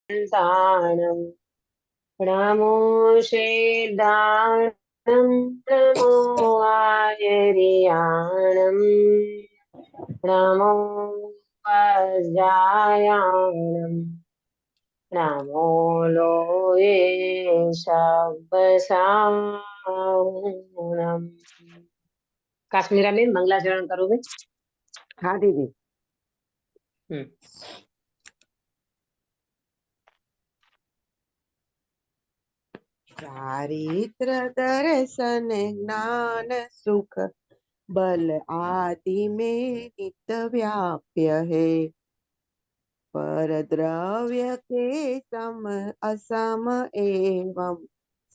ताणं नमो शेदानं नमो आयर्याणं नमो वज्रायाणं नमो लोये शब्बसाणं। काश्मीरा में मंगलाचरण करोगे? हाँ दीदी। हम्म। चारित्र दर्शन ज्ञान सुख बल आदि में नित्य व्याप्य है। पर द्रव्य के सम असम एवं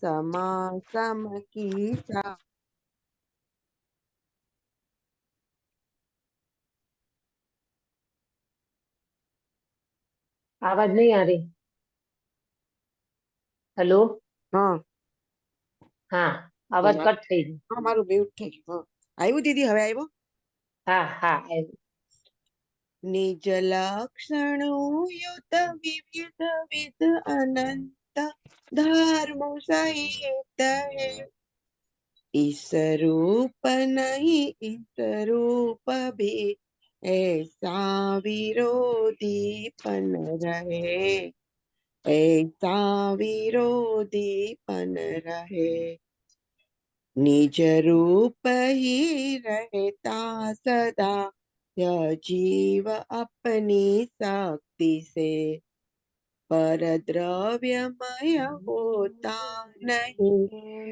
समासम की आवाज नहीं आ रही। हेलो। हाँ हाँ, आवाज कट થઈ ગઈ। हाँ मारू म्यूट થઈ ગયું। हाँ આવ્યું दीदी, હવે આવ્યો। हाँ हाँ निज लक्षण युत विविध विध अनंत धर्म सहित है। इस रूप नहीं इस रूप भी ऐसा विरोधीपन रहे। ऐसा विरोधीपन रहे। निज रूप ही रहता सदा यह जीव अपनी शक्ति से। पर द्रव्यमय होता नहीं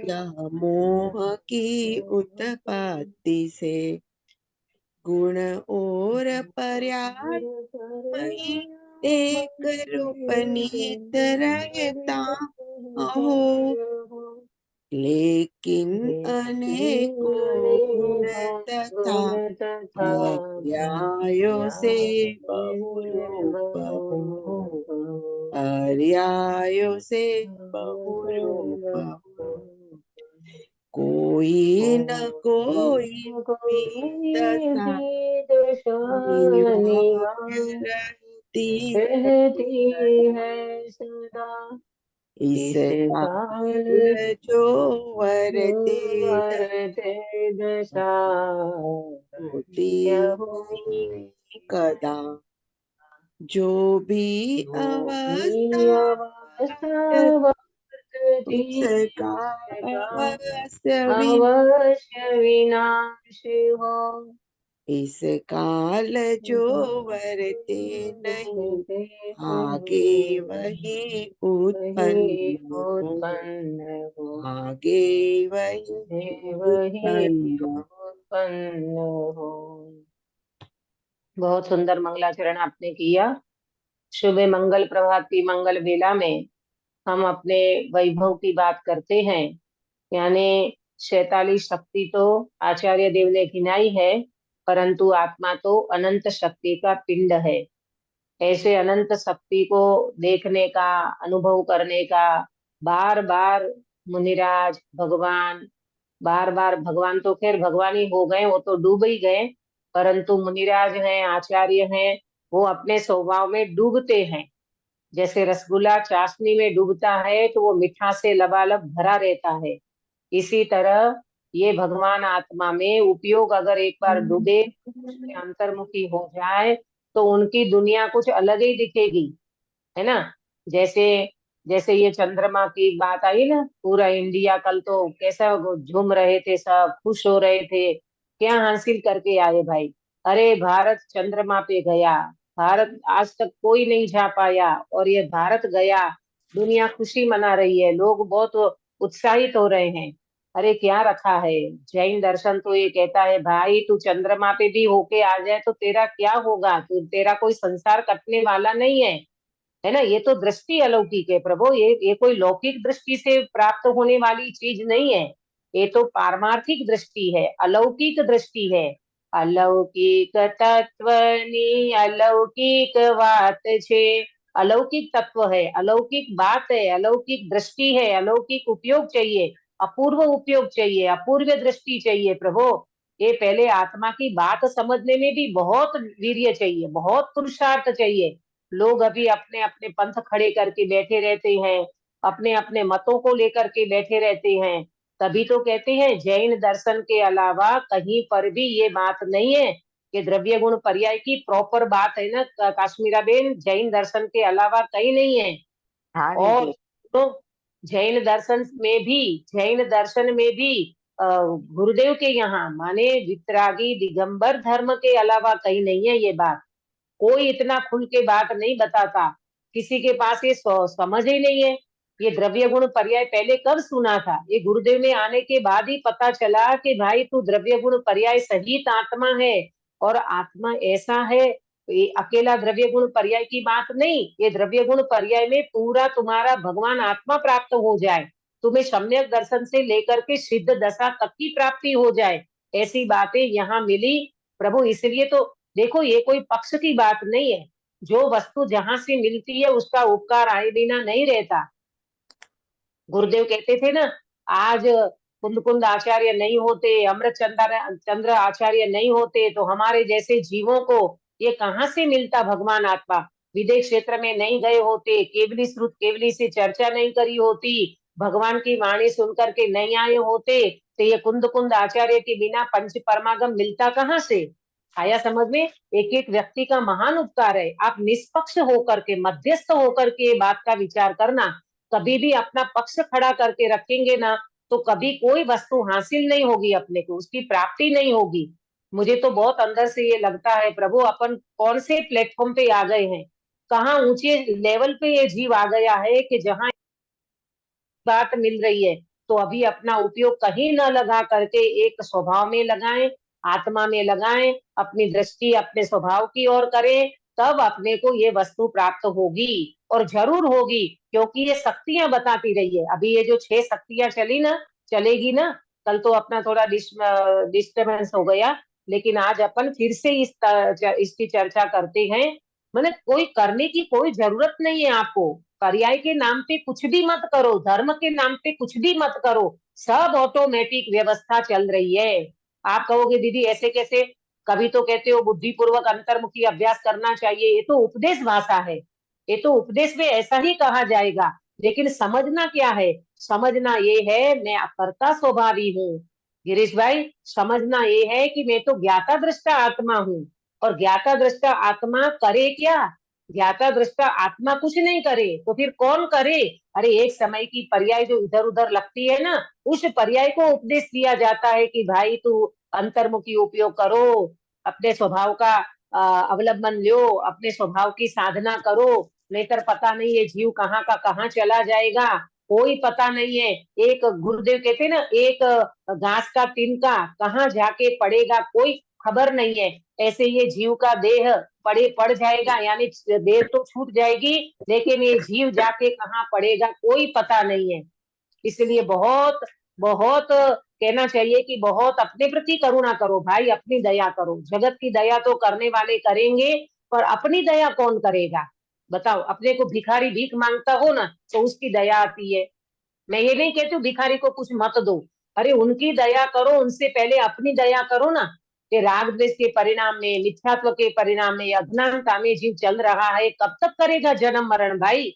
यह मोह की उत्पत्ति से। गुण और पर्याय ही एक रूप नित रहता हो। लेकिन अनेकों गुण तथा पर्यायों से बहुरूप हो। पर्यायों से बहुरूप हो। कोई न कोई भी दशा अनिवार्य रहती रहती है सदा। इस इस काल काल जो वरते वरते दशा होती होती नहीं कदा। जो भी जो अवस्था भी अवस्था वर्तती उसका का अवश्य अवश्य विनाश हो। इस काल जो वरते नहीं आगे वही वही उत्पन्न हो। उत्पन्न हो। आगे वही वही उत्पन्न हो। उत्पन्न हो। बहुत सुंदर मंगलाचरण आपने किया। शुभ मंगल प्रभात की मंगल वेला में हम अपने वैभव की बात करते हैं। यानी 46 शक्ति तो आचार्य देव ने गिनाई है, परंतु आत्मा तो अनंत शक्ति का पिंड है। ऐसे अनंत शक्ति को देखने का, अनुभव करने का बार बार मुनिराज भगवान, बार बार भगवान तो खैर भगवान ही हो गए, वो तो डूब ही गए, परंतु मुनिराज हैं, आचार्य हैं, वो अपने स्वभाव में डूबते हैं। जैसे रसगुल्ला चाशनी में डूबता है तो वो मीठा से लबालब भरा रहता है। इसी तरह ये भगवान आत्मा में उपयोग अगर एक बार डूबे, उसके अंतर्मुखी हो जाए, तो उनकी दुनिया कुछ अलग ही दिखेगी, है ना। जैसे जैसे ये चंद्रमा की बात आई ना, पूरा इंडिया कल तो कैसा झूम रहे थे, सब खुश हो रहे थे। क्या हासिल करके आए भाई? अरे भारत चंद्रमा पे गया। भारत आज तक कोई नहीं जा पाया और ये भारत गया। दुनिया खुशी मना रही है, लोग बहुत उत्साहित हो रहे हैं। अरे क्या रखा है। जैन दर्शन तो ये कहता है भाई तू चंद्रमा पे भी होके आ जाए तो तेरा क्या होगा, तेरा कोई संसार कटने वाला नहीं है ना। ये तो दृष्टि अलौकिक है प्रभु, ये कोई लौकिक दृष्टि से प्राप्त होने वाली चीज नहीं है। ये तो पारमार्थिक दृष्टि है, अलौकिक दृष्टि है। अलौकिक तत्वनी अलौकिक बात छे। अलौकिक तत्व है, अलौकिक बात है, अलौकिक दृष्टि है, अलौकिक उपयोग चाहिए, अपूर्व उपयोग चाहिए, अपूर्व दृष्टि चाहिए प्रभु। ये पहले आत्मा की बात समझने में भी बहुत वीर्य चाहिए, बहुत पुरुषार्थ चाहिए। लोग अभी अपने अपने पंथ खड़े करके बैठे रहते हैं, अपने अपने मतों को लेकर के बैठे रहते हैं। तभी तो कहते हैं जैन दर्शन के अलावा कहीं पर भी ये बात नहीं है कि द्रव्य गुण पर्याय की प्रॉपर बात है ना काश्मीरा बेन, जैन दर्शन के अलावा कहीं नहीं है। हाँ और दीदी। तो जैन दर्शन में भी गुरुदेव के यहाँ माने वितरागी दिगंबर धर्म के अलावा कहीं नहीं है ये बात। कोई इतना खुल के बात नहीं बताता, किसी के पास ये समझ ही नहीं है। ये द्रव्य गुण पर्याय पहले कब सुना था? ये गुरुदेव में आने के बाद ही पता चला कि भाई तू द्रव्य गुण पर्याय सहित आत्मा है। और आत्मा ऐसा है, ये अकेला द्रव्य गुण पर्याय की बात नहीं, ये द्रव्य गुण पर्याय में पूरा तुम्हारा भगवान आत्मा प्राप्त हो जाए, तुम्हें सम्यक दर्शन से लेकर के सिद्ध दशा तक की प्राप्ति हो जाए, ऐसी बातें यहाँ मिली प्रभु। इसलिए तो देखो ये कोई पक्ष की बात नहीं है, जो वस्तु जहां से मिलती है उसका उपकार आए बिना नहीं रहता। गुरुदेव कहते थे ना, आज कुंद कुंद आचार्य नहीं होते, अमृत चंद्र आचार्य नहीं होते तो हमारे जैसे जीवों को ये कहाँ से मिलता भगवान आत्मा। विदेश क्षेत्र में नहीं गए होते, केवली श्रुत केवली से चर्चा नहीं करी होती, भगवान की वाणी सुनकर के नहीं आए होते, तो ये कुंद कुंद आचार्य के बिना पंच परमागम मिलता कहाँ से? आया समझ में? एक एक व्यक्ति का महान उपकार है। आप निष्पक्ष होकर के, मध्यस्थ होकर के बात का विचार करना, कभी भी अपना पक्ष खड़ा करके रखेंगे ना, तो कभी कोई वस्तु हासिल नहीं होगी अपने को, उसकी प्राप्ति नहीं होगी। मुझे तो बहुत अंदर से ये लगता है प्रभु, अपन कौन से प्लेटफॉर्म पे आ गए हैं, कहाँ ऊंचे लेवल पे ये जीव आ गया है कि जहाँ बात मिल रही है तो अभी अपना उपयोग कहीं न लगा करके एक स्वभाव में लगाएं, आत्मा में लगाएं, अपनी दृष्टि अपने स्वभाव की ओर करें, तब अपने को ये वस्तु प्राप्त होगी। और जरूर होगी, क्योंकि ये शक्तियां बताती रही है। अभी ये जो 6 शक्तियां चली ना, चलेगी ना, कल तो अपना थोड़ा डिस्टर्बेंस हो गया, लेकिन आज अपन फिर से इसकी चर्चा करते हैं। मतलब कोई करने की कोई जरूरत नहीं है आपको, पर्याय के नाम पे कुछ भी मत करो, धर्म के नाम पे कुछ भी मत करो, सब ऑटोमेटिक व्यवस्था चल रही है। आप कहोगे दीदी ऐसे कैसे? कभी तो कहते हो बुद्धिपूर्वक अंतर्मुखी अभ्यास करना चाहिए, ये तो उपदेश भाषा है, ये तो उपदेश में ऐसा ही कहा जाएगा। लेकिन समझना क्या है? समझना ये है मैं अकर्ता स्वभावी हूँ गिरीश भाई। समझना ये है कि मैं तो ज्ञाता दृष्टा आत्मा हूँ। और ज्ञाता दृष्टा आत्मा करे क्या? ज्ञाता दृष्टा आत्मा कुछ नहीं करे तो फिर कौन करे? अरे एक समय की पर्याय जो इधर उधर लगती है ना, उस पर्याय को उपदेश दिया जाता है कि भाई तू अंतर्मुखी उपयोग करो, अपने स्वभाव का अवलंबन लो, अपने स्वभाव की साधना करो, नहीं तो पता नहीं ये जीव कहाँ का कहाँ चला जाएगा, कोई पता नहीं है। एक गुरुदेव कहते ना, एक घास का तिनका कहाँ जाके पड़ेगा कोई खबर नहीं है। ऐसे ये जीव का देह पड़ जाएगा, यानी देह तो छूट जाएगी, लेकिन ये जीव जाके कहाँ पड़ेगा कोई पता नहीं है। इसलिए बहुत बहुत कहना चाहिए कि बहुत अपने प्रति करुणा करो भाई, अपनी दया करो। जगत की दया तो करने वाले करेंगे, पर अपनी दया कौन करेगा? बताओ, अपने को भिखारी भीख मांगता हो ना तो उसकी दया आती है। मैं ये नहीं कहती हूँ भिखारी को कुछ मत दो, अरे उनकी दया करो, उनसे पहले अपनी दया करो ना। कि राग द्वेष के परिणाम में, मिथ्यात्व के परिणाम में, अज्ञानता में जीव चल रहा है, कब तक करेगा जन्म मरण भाई?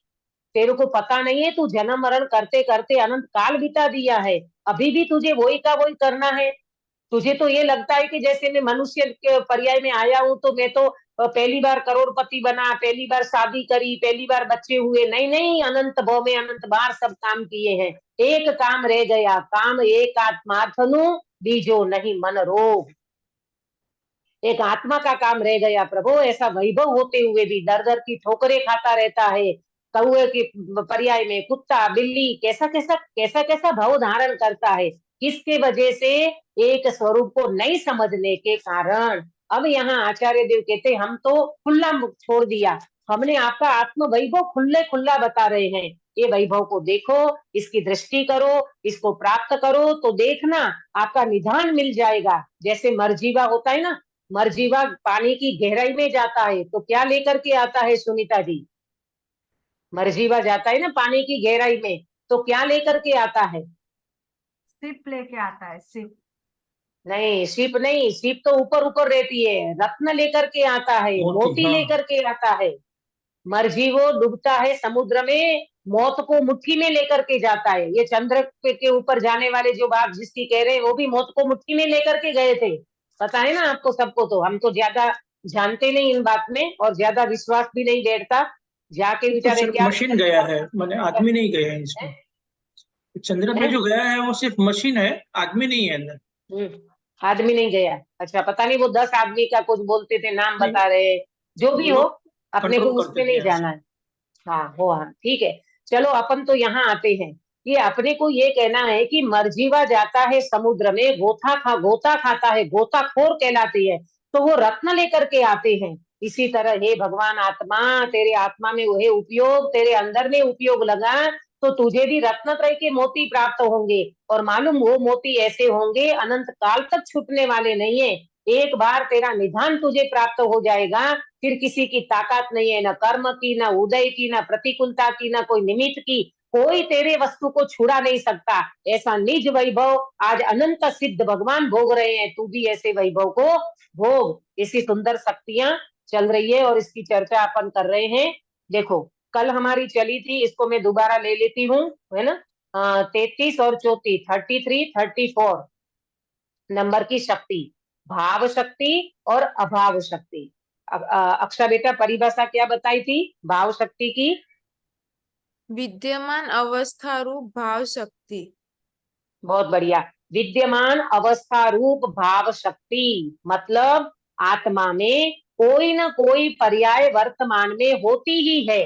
तेरे को पता नहीं है, तू जन्म मरण करते करते अनंत काल बिता दिया है, अभी भी तुझे वही का वही करना है। तुझे तो ये लगता है कि जैसे मैं मनुष्य के पर्याय में आया हूं तो मैं तो पहली बार करोड़पति बना, पहली बार शादी करी, पहली बार बच्चे हुए। नहीं नहीं, अनंत भव में अनंत बार सब काम किए हैं। एक काम रह गया, काम एक आत्मार्थनु बीजो नहीं मन रोग। एक आत्मा का काम रह गया प्रभु। ऐसा वैभव होते हुए भी दर दर की ठोकरें खाता रहता है। कौए के पर्याय में कुत्ता बिल्ली कैसा कैसा कैसा कैसा भाव धारण करता है, किसके वजह से? एक स्वरूप को नहीं समझने के कारण। अब यहाँ आचार्य देव कहते हम तो खुला छोड़ दिया, हमने आपका आत्म वैभव खुले खुला बता रहे हैं। ये वैभव को देखो, इसकी दृष्टि करो, इसको प्राप्त करो तो देखना आपका निधान मिल जाएगा। जैसे मरजीवा होता है ना, मरजीवा पानी की गहराई में जाता है तो क्या लेकर के आता है सुनीता जी? मरजीवा जाता है ना पानी की गहराई में, तो क्या लेकर के आता है? सिप लेके आता है, सिप। नहीं, सीप नहीं, सीप तो ऊपर ऊपर रहती है। रत्न लेकर के आता है, मोती लेकर के आता है। मरजीवो डूबता है समुद्र में, मौत को मुट्ठी में लेकर के जाता है। ये चंद्र के ऊपर जाने वाले जो बात जिसकी कह रहे हैं, वो भी मौत को मुट्ठी में लेकर के गए थे। पता है ना आपको सबको, तो हम तो ज्यादा जानते नहीं इन बात में और ज्यादा विश्वास भी नहीं बैठता। जाके तो बेचारे सिर्फ क्या मशीन गया है, माने आदमी नहीं गया है इसमें। चंद्र पे है? जो गया है वो सिर्फ मशीन है, आदमी नहीं है अंदर। आदमी नहीं गया। अच्छा, पता नहीं वो 10 आदमी का कुछ बोलते थे, नाम नहीं, बता रहे, जो भी वो हो, लोग अपने को कंट्रोल करते उसमें थे नहीं यहाँ से। जाना है। हाँ वो, हाँ ठीक है। चलो अपन तो यहाँ आते हैं। ये अपने को ये कहना है कि मरजीवा जाता है समुद्र में, गोता खाता है, गोताखोर कहलाती है, तो वो रत्न लेकर के आते हैं। इसी तरह हे भगवान आत्मा, तेरे आत्मा में वह उपयोग, तेरे अंदर में उपयोग लगा, तो तुझे भी रत्न त्रय के मोती प्राप्त होंगे। और मालूम वो मोती ऐसे होंगे अनंत काल तक छूटने वाले नहीं है। एक बार तेरा निधान तुझे प्राप्त हो जाएगा, फिर किसी की ताकत नहीं है, न कर्म की, न उदय की, न प्रतिकूलता की, न कोई निमित्त की, कोई तेरे वस्तु को छुड़ा नहीं सकता। ऐसा निज वैभव आज अनंत सिद्ध भगवान भोग रहे हैं, तू भी ऐसे वैभव को भोग। ऐसी सुंदर शक्तियां चल रही है और इसकी चर्चा अपन कर रहे हैं। देखो, कल हमारी चली थी, इसको मैं दोबारा ले लेती हूँ, है ना। 33 और 34, 33, 34 नंबर की शक्ति, भाव शक्ति और अभाव शक्ति। अक्षा बेटा, परिभाषा क्या बताई थी भाव शक्ति की? विद्यमान अवस्था रूप भाव शक्ति। बहुत बढ़िया। विद्यमान अवस्था रूप भाव शक्ति मतलब आत्मा में कोई ना कोई पर्याय वर्तमान में होती ही है।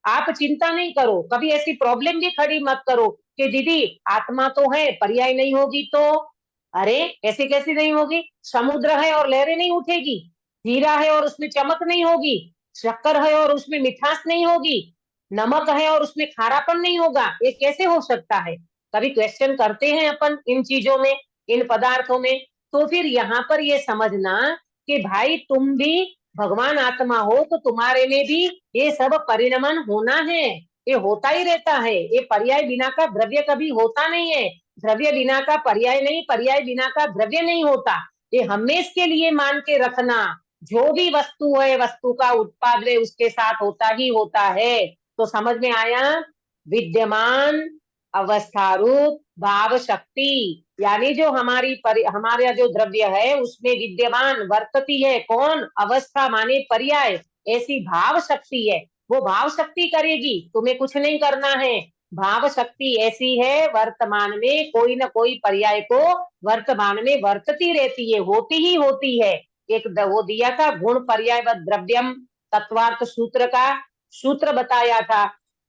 आप चिंता नहीं करो, कभी ऐसी प्रॉब्लम भी खड़ी मत करो कि दीदी आत्मा तो है, पर्याय नहीं होगी तो। अरे ऐसे कैसे नहीं होगी? समुद्र है और लहरें नहीं उठेगी, हीरा है और उसमें चमक नहीं होगी, शक्कर है और उसमें मिठास नहीं होगी, नमक है और उसमें खारापन नहीं होगा, ये कैसे हो सकता है? कभी क्वेश्चन करते हैं अपन इन चीजों में, इन पदार्थों में। तो फिर यहाँ पर ये समझना कि भाई तुम भी भगवान आत्मा हो, तो तुम्हारे में भी ये सब परिणमन होना है, ये होता ही रहता है। ये पर्याय बिना का द्रव्य कभी होता नहीं है, द्रव्य बिना का पर्याय नहीं, पर्याय बिना का द्रव्य नहीं होता। ये हमेशा के लिए मान के रखना, जो भी वस्तु है, वस्तु का उत्पादन उसके साथ होता ही होता है। तो समझ में आया? विद्यमान अवस्था रूप भाव शक्ति, यानी जो हमारा जो द्रव्य है उसमें विद्यमान वर्तती है कौन? अवस्था माने पर्याय, ऐसी भाव शक्ति है। वो भाव शक्ति करेगी, तुम्हें कुछ नहीं करना है। भाव शक्ति ऐसी है, वर्तमान में कोई ना कोई पर्याय को वर्तमान में वर्तती रहती है, होती ही होती है। एक वो दिया था गुण पर्याय व द्रव्यम तत्वार्थ सूत्र का सूत्र बताया था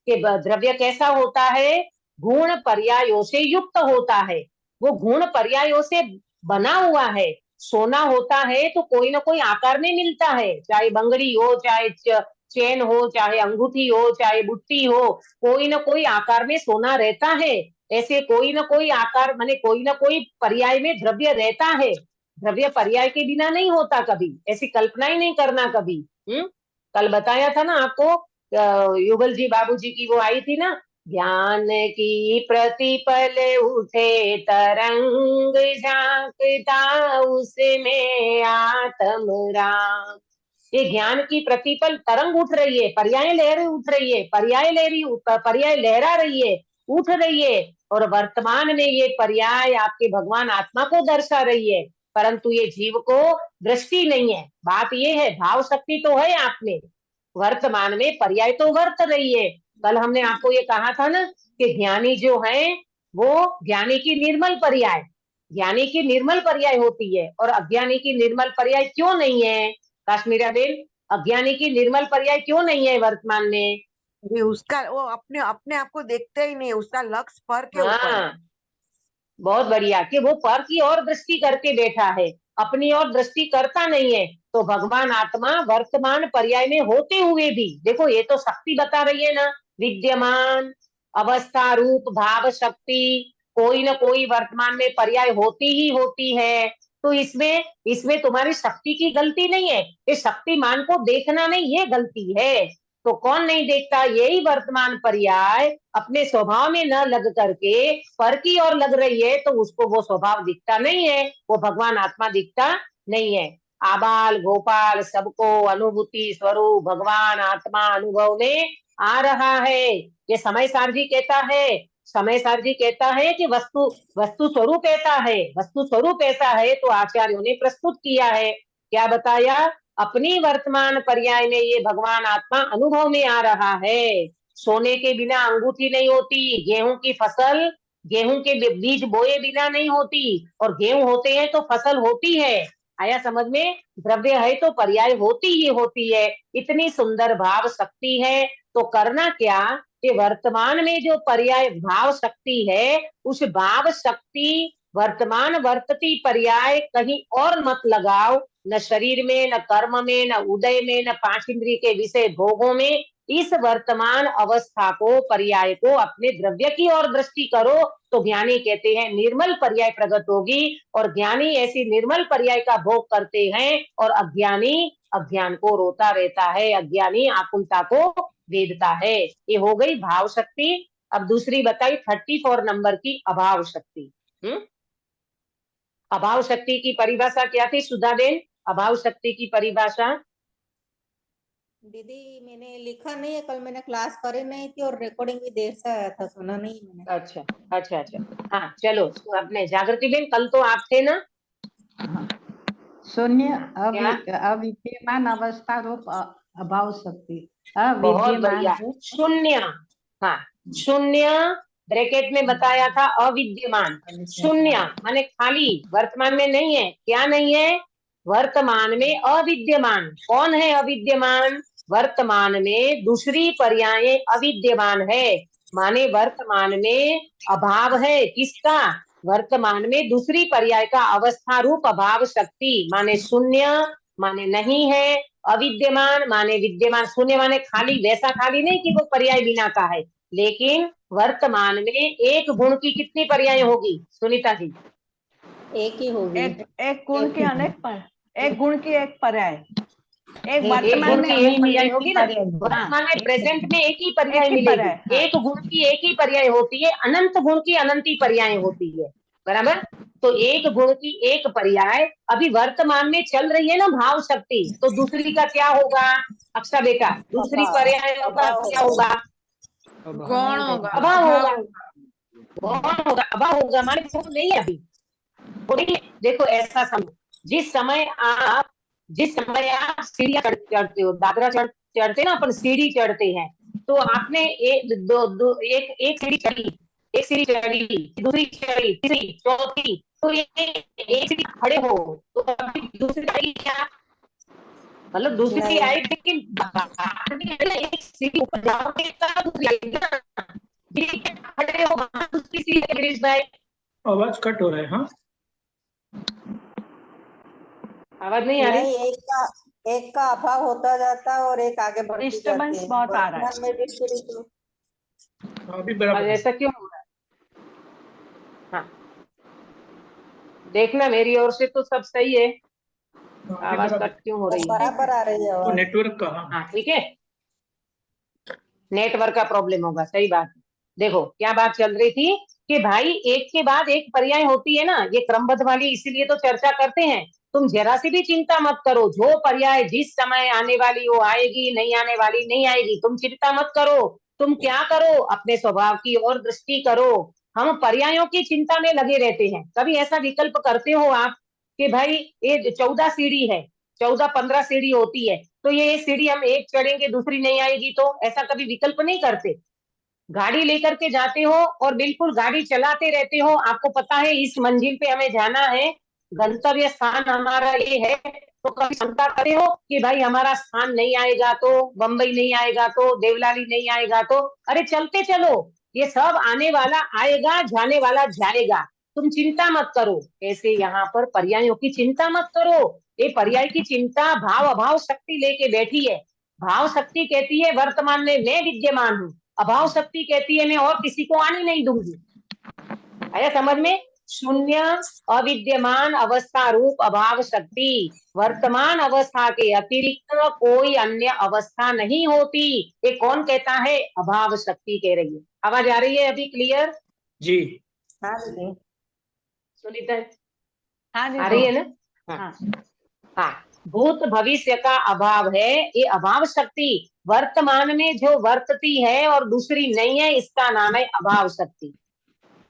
कि द्रव्य कैसा होता है, गुण पर्यायों से युक्त होता है। वो गुण पर्यायों से बना हुआ है। सोना होता है तो कोई ना कोई आकार में मिलता है, चाहे बंगड़ी हो, चाहे चेन हो, चाहे अंगूठी हो, चाहे बुट्टी हो, कोई ना कोई आकार में सोना रहता है। ऐसे कोई ना कोई आकार माने कोई ना कोई पर्याय में द्रव्य रहता है। द्रव्य पर्याय के बिना नहीं होता कभी, ऐसी कल्पना ही नहीं करना कभी। कल बताया था ना आपको, युगल जी बाबूजी की वो आई थी ना, ज्ञान की प्रतिपल उठे तरंग, झांकता उसमें आत्म राम। ये ज्ञान की प्रतिपल तरंग उठ रही है, पर्याय लहरें उठ रही है, पर्याय लहरा रही है, उठ रही है। और वर्तमान में ये पर्याय आपके भगवान आत्मा को दर्शा रही है, परंतु ये जीव को दृष्टि नहीं है। बात ये है, भाव शक्ति तो है आप में, वर्तमान में पर्याय तो वर्त रही है। कल हमने आपको ये कहा था ना कि ज्ञानी जो है वो ज्ञानी की निर्मल पर्याय, ज्ञानी की निर्मल पर्याय होती है, और अज्ञानी की निर्मल पर्याय क्यों नहीं है काश्मीरा बेन? अज्ञानी की निर्मल पर्याय क्यों नहीं है वर्तमान में? ये उसका वो अपने अपने आप को देखते ही नहीं, उसका लक्ष्य पर के ऊपर है। हाँ, बहुत बढ़िया, कि वो पर की ओर दृष्टि करके बैठा है, अपनी ओर दृष्टि करता नहीं है। तो भगवान आत्मा वर्तमान पर्याय में होते हुए भी, देखो ये तो शक्ति बता रही है ना, विद्यमान अवस्था रूप भाव शक्ति, कोई ना कोई वर्तमान में पर्याय होती ही होती है। तो इसमें इसमें तुम्हारी शक्ति की गलती नहीं है, इस शक्तिमान को देखना नहीं, ये गलती है। तो कौन नहीं देखता? यही वर्तमान पर्याय अपने स्वभाव में न लग करके पर की ओर लग रही है, तो उसको वो स्वभाव दिखता नहीं है, वो भगवान आत्मा दिखता नहीं है। आबाल गोपाल सबको अनुभूति स्वरूप भगवान आत्मा अनुभव में आ रहा है। ये समय सारजी कहता है। समय सारजी कहता है कि वस्तु वस्तु स्वरूप ऐसा है, वस्तु स्वरूप ऐसा है। तो आचार्यों ने प्रस्तुत किया है, क्या बताया? अपनी वर्तमान पर्याय में ये भगवान आत्मा अनुभव में आ रहा है। सोने के बिना अंगूठी नहीं होती, गेहूं की फसल गेहूं के बीज बोए बिना नहीं होती, और गेहूं होते हैं तो फसल होती है। आया समझ में? द्रव्य है तो पर्याय होती ही होती है। इतनी सुंदर भाव शक्ति है। तो करना क्या कि वर्तमान में जो पर्याय भाव शक्ति है, उस भाव शक्ति वर्तमान वर्तती पर्याय कहीं और मत लगाओ, न शरीर में, न कर्म में, न उदय में, न पांच इंद्रिय के विषय भोगों में। इस वर्तमान अवस्था को, पर्याय को अपने द्रव्य की ओर दृष्टि करो, तो ज्ञानी कहते हैं निर्मल पर्याय प्रकट होगी। और ज्ञानी ऐसी निर्मल पर्याय का भोग करते हैं, और अज्ञानी अज्ञान को रोता रहता है, अज्ञानी आकुलता को वेदता है। ये हो गई भाव शक्ति। अब दूसरी बताई 34 नंबर की अभाव शक्ति। अभाव शक्ति की परिभाषा क्या थी सुधा बेन? अभाव शक्ति की परिभाषा? दीदी मैंने लिखा नहीं है, कल मैंने क्लास करी नहीं थी और रिकॉर्डिंग भी देर से आया था, सुना नहीं मैंने। अच्छा अच्छा अच्छा, हाँ चलो अपने जागृति बेन, कल तो आप थे ना? शून्य क्या? अविद्यमान अवस्था रूप अभाव शक्ति। बहुत अविद्यमान बढ़िया। रूप शून्य, हाँ शून्य ब्रैकेट में बताया था, अविद्यमान। शून्य माने खाली, वर्तमान में नहीं है। क्या नहीं है? वर्तमान में अविद्यमान। कौन है अविद्यमान? वर्तमान में दूसरी पर्याय अविद्यमान है, माने वर्तमान में अभाव है। किसका? वर्तमान में दूसरी पर्याय का अवस्था रूप अभाव शक्ति, माने शून्य माने नहीं है, अविद्यमान माने विद्यमान। शून्य माने खाली, वैसा खाली नहीं कि वो पर्याय बिना का है, लेकिन वर्तमान में एक गुण की कितनी पर्याय होगी सुनीता जी? एक ही होगी। एक गुण की अनेक पर, एक गुण की एक पर्याय, एक एक वर्तमान गुण में की एक पर्याय एक होगी ही ना, पर्याय। वर्तमान में प्रेजेंट में एक ही पर्याय एक ही मिलेगी। पर्याय, हाँ। एक गुण की एक ही पर्याय होती है, अनंत गुण की अनंती पर्याय होती है, बराबर। तो एक गुण की एक पर्याय अभी वर्तमान में चल रही है ना भाव शक्ति, तो दूसरी का क्या होगा अक्षा बेटा? दूसरी पर्याय का क्या होगा? गौण होगा, अभाव अभाव होगा। होगा। गौण होगा, अभाव होगा, माने गुण नहीं है अभी। देखो ऐसा समझो, जिस समय आप सीढ़ियां चढ़ते हो, दादरा चढ़ते ना अपन, सीढ़ी चढ़ते हैं, तो आपने एक सीढ़ी चढ़ी, एक सीढ़ी चढ़ी, दूसरी चढ़ी, तीसरी, चौथी, तो ये एक सीढ़ी खड़े हो, तो अभी दूसरी आएगी क्या? मतलब दूसरी नहीं। आएगी, लेकिन बाद में एक सीढ़ी ऊपर जाओगे तब दूसरी आएगी ना। खड़े हो वहां दूसरी सीढ़ी, गिरीश भाई आवाज कट हो रहा है। हाँ आवाज नहीं आ रही? नहीं, एक का अभाव होता जाता है और एक आगे बढ़ती जाती डिस्टर्बेंस है। बहुत आ रहा है। वर्तमान में भी सीढ़ी तो अभी आज बराबर है। ऐसा क्यों हो रहा है? हाँ देखना, मेरी ओर से तो सब सही है, हाँ, अभी आवाज बराबर कट क्यों हो रही है? बराबर आ रही है तो आवाज। नेटवर्क का। हाँ हाँ ठीक है, नेटवर्क का प्रॉब्लम होगा, सही बात है। देखो क्या बात चल रही थी कि भाई एक के बाद एक पर्याय होती है ना, ये क्रमबद्ध वाली, इसीलिए तो चर्चा करते हैं। तुम जरा सी भी चिंता मत करो, जो पर्याय जिस समय आने वाली वो आएगी, नहीं आने वाली नहीं आएगी, तुम चिंता मत करो। तुम क्या करो, अपने स्वभाव की ओर दृष्टि करो। हम पर्यायों की चिंता में लगे रहते हैं। कभी ऐसा विकल्प करते हो आप कि भाई ये 14 सीढ़ी है, 14-15 सीढ़ी होती है, तो ये सीढ़ी हम एक चढ़ेंगे दूसरी नहीं आएगी, तो ऐसा कभी विकल्प नहीं करते? गाड़ी लेकर के जाते हो और बिल्कुल गाड़ी चलाते रहते हो, आपको पता है इस मंजिल पे हमें जाना है, गंतव्य स्थान हमारा ये है, तो कभी शंका करते हो कि भाई हमारा स्थान नहीं आएगा तो, बंबई नहीं आएगा तो, देवलाली नहीं आएगा तो? अरे चलते चलो, ये सब आने वाला आएगा, जाने वाला जाएगा, तुम चिंता मत करो। ऐसे यहाँ पर पर्यायों की चिंता मत करो। ये पर्याय की चिंता भाव अभाव शक्ति लेके बैठी है। भाव शक्ति कहती है वर्तमान में मैं विद्यमान हूँ, अभाव शक्ति कहती है मैं और किसी को आने नहीं दूंगी। आया समझ में? शून्य अविद्यमान अवस्था रूप अभाव शक्ति, वर्तमान अवस्था के अतिरिक्त कोई अन्य अवस्था नहीं होती। ये कौन कहता है? अभाव शक्ति कह रही है। आवाज आ रही है अभी क्लियर? जी। हाँ दीदी। सुनीता हाँ जी, आ रही है ना? हाँ। हाँ भूत भविष्य का अभाव है, ये अभाव शक्ति वर्तमान में जो वर्तती है और दूसरी नहीं है, इसका नाम है अभाव शक्ति।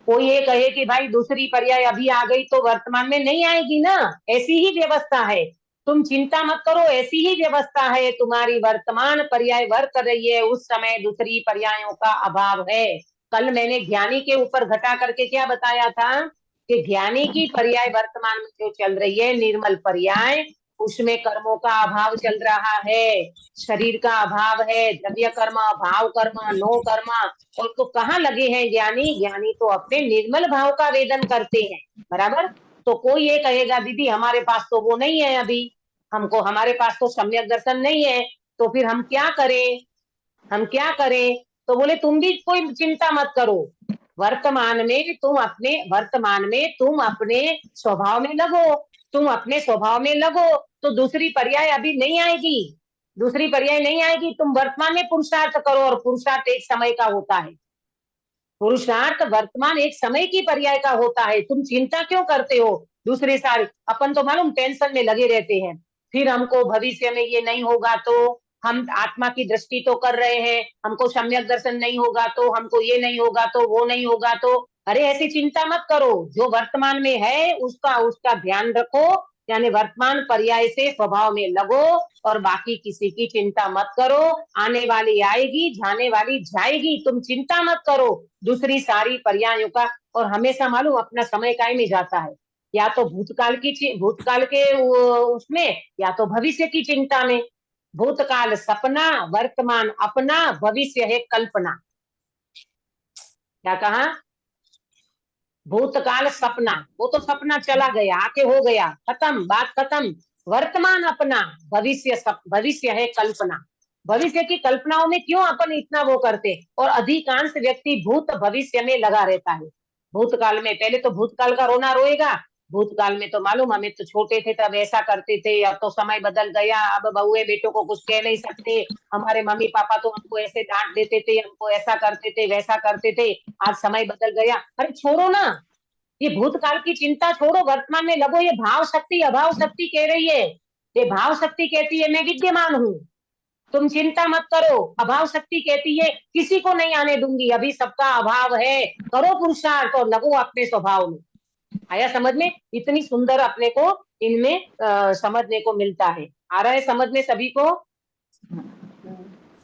कोई ये कहे कि भाई दूसरी पर्याय अभी आ गई तो वर्तमान में नहीं आएगी ना, ऐसी ही व्यवस्था है, तुम चिंता मत करो, ऐसी ही व्यवस्था है, तुम्हारी वर्तमान पर्याय वर्त रही है, उस समय दूसरी पर्यायों का अभाव है। कल मैंने ज्ञानी के ऊपर घटा करके क्या बताया था कि ज्ञानी की पर्याय वर्तमान में जो चल रही है निर्मल पर्याय, उसमें कर्मों का अभाव चल रहा है, शरीर का अभाव है, द्रव्य कर्म, भाव कर्म, नो कर्म, और तो कहाँ लगे हैं ज्ञानी? ज्ञानी तो अपने निर्मल भाव का वेदन करते हैं, बराबर। तो कोई ये कहेगा दीदी हमारे पास तो वो नहीं है, अभी हमको हमारे पास तो सम्यक दर्शन नहीं है, तो फिर हम क्या करें, हम क्या करें? तो बोले तुम भी कोई चिंता मत करो, वर्तमान में तुम अपने स्वभाव में लगो, तुम अपने स्वभाव में लगो, तो दूसरी पर्याय अभी नहीं आएगी, दूसरी पर्याय नहीं आएगी, तुम वर्तमान में पुरुषार्थ करो, और पुरुषार्थ एक समय का होता है, पुरुषार्थ वर्तमान एक समय की पर्याय का होता है, तुम चिंता क्यों करते हो? दूसरे सारे अपन तो मालूम टेंशन में लगे रहते हैं, फिर हमको भविष्य में ये नहीं होगा तो, हम आत्मा की दृष्टि तो कर रहे हैं, हमको सम्यक दर्शन नहीं होगा तो, हमको ये नहीं होगा तो, वो नहीं होगा तो, अरे ऐसी चिंता मत करो, जो वर्तमान में है उसका उसका ध्यान रखो, यानी वर्तमान पर्याय से स्वभाव में लगो, और बाकी किसी की चिंता मत करो, आने वाली आएगी, जाने वाली जाएगी, तुम चिंता मत करो, दूसरी सारी पर्यायों का। और हमेशा मालूम अपना समय कायम में जाता है, या तो भूतकाल के उसमें, या तो भविष्य की चिंता में। भूतकाल सपना, वर्तमान अपना, भविष्य है कल्पना। क्या कहा? भूतकाल सपना, वो तो सपना चला गया, आके हो गया, खत्म, बात खत्म। वर्तमान अपना, भविष्य है कल्पना। भविष्य की कल्पनाओं में क्यों अपन इतना वो करते, और अधिकांश व्यक्ति भूत भविष्य में लगा रहता है। भूतकाल में, पहले तो भूतकाल का रोना रोएगा, भूतकाल में तो मालूम हमें तो छोटे थे तब ऐसा करते थे, अब तो समय बदल गया, अब बहुए बेटों को कुछ कह नहीं सकते, हमारे मम्मी पापा तो हमको ऐसे डांट देते थे, हमको ऐसा करते थे, वैसा करते थे, आज समय बदल गया। अरे छोड़ो ना, ये भूतकाल की चिंता छोड़ो, वर्तमान में लगो। ये भाव शक्ति अभाव शक्ति कह रही है, ये भाव शक्ति कहती है मैं विद्यमान हूँ, तुम चिंता मत करो। अभाव शक्ति कहती है किसी को नहीं आने दूंगी, अभी सबका अभाव है, करो पुरुषार्थ और लगो अपने स्वभाव में। आया समझ में? इतनी सुंदर अपने को इनमें समझने को मिलता है। आ रहा है समझ में सभी को?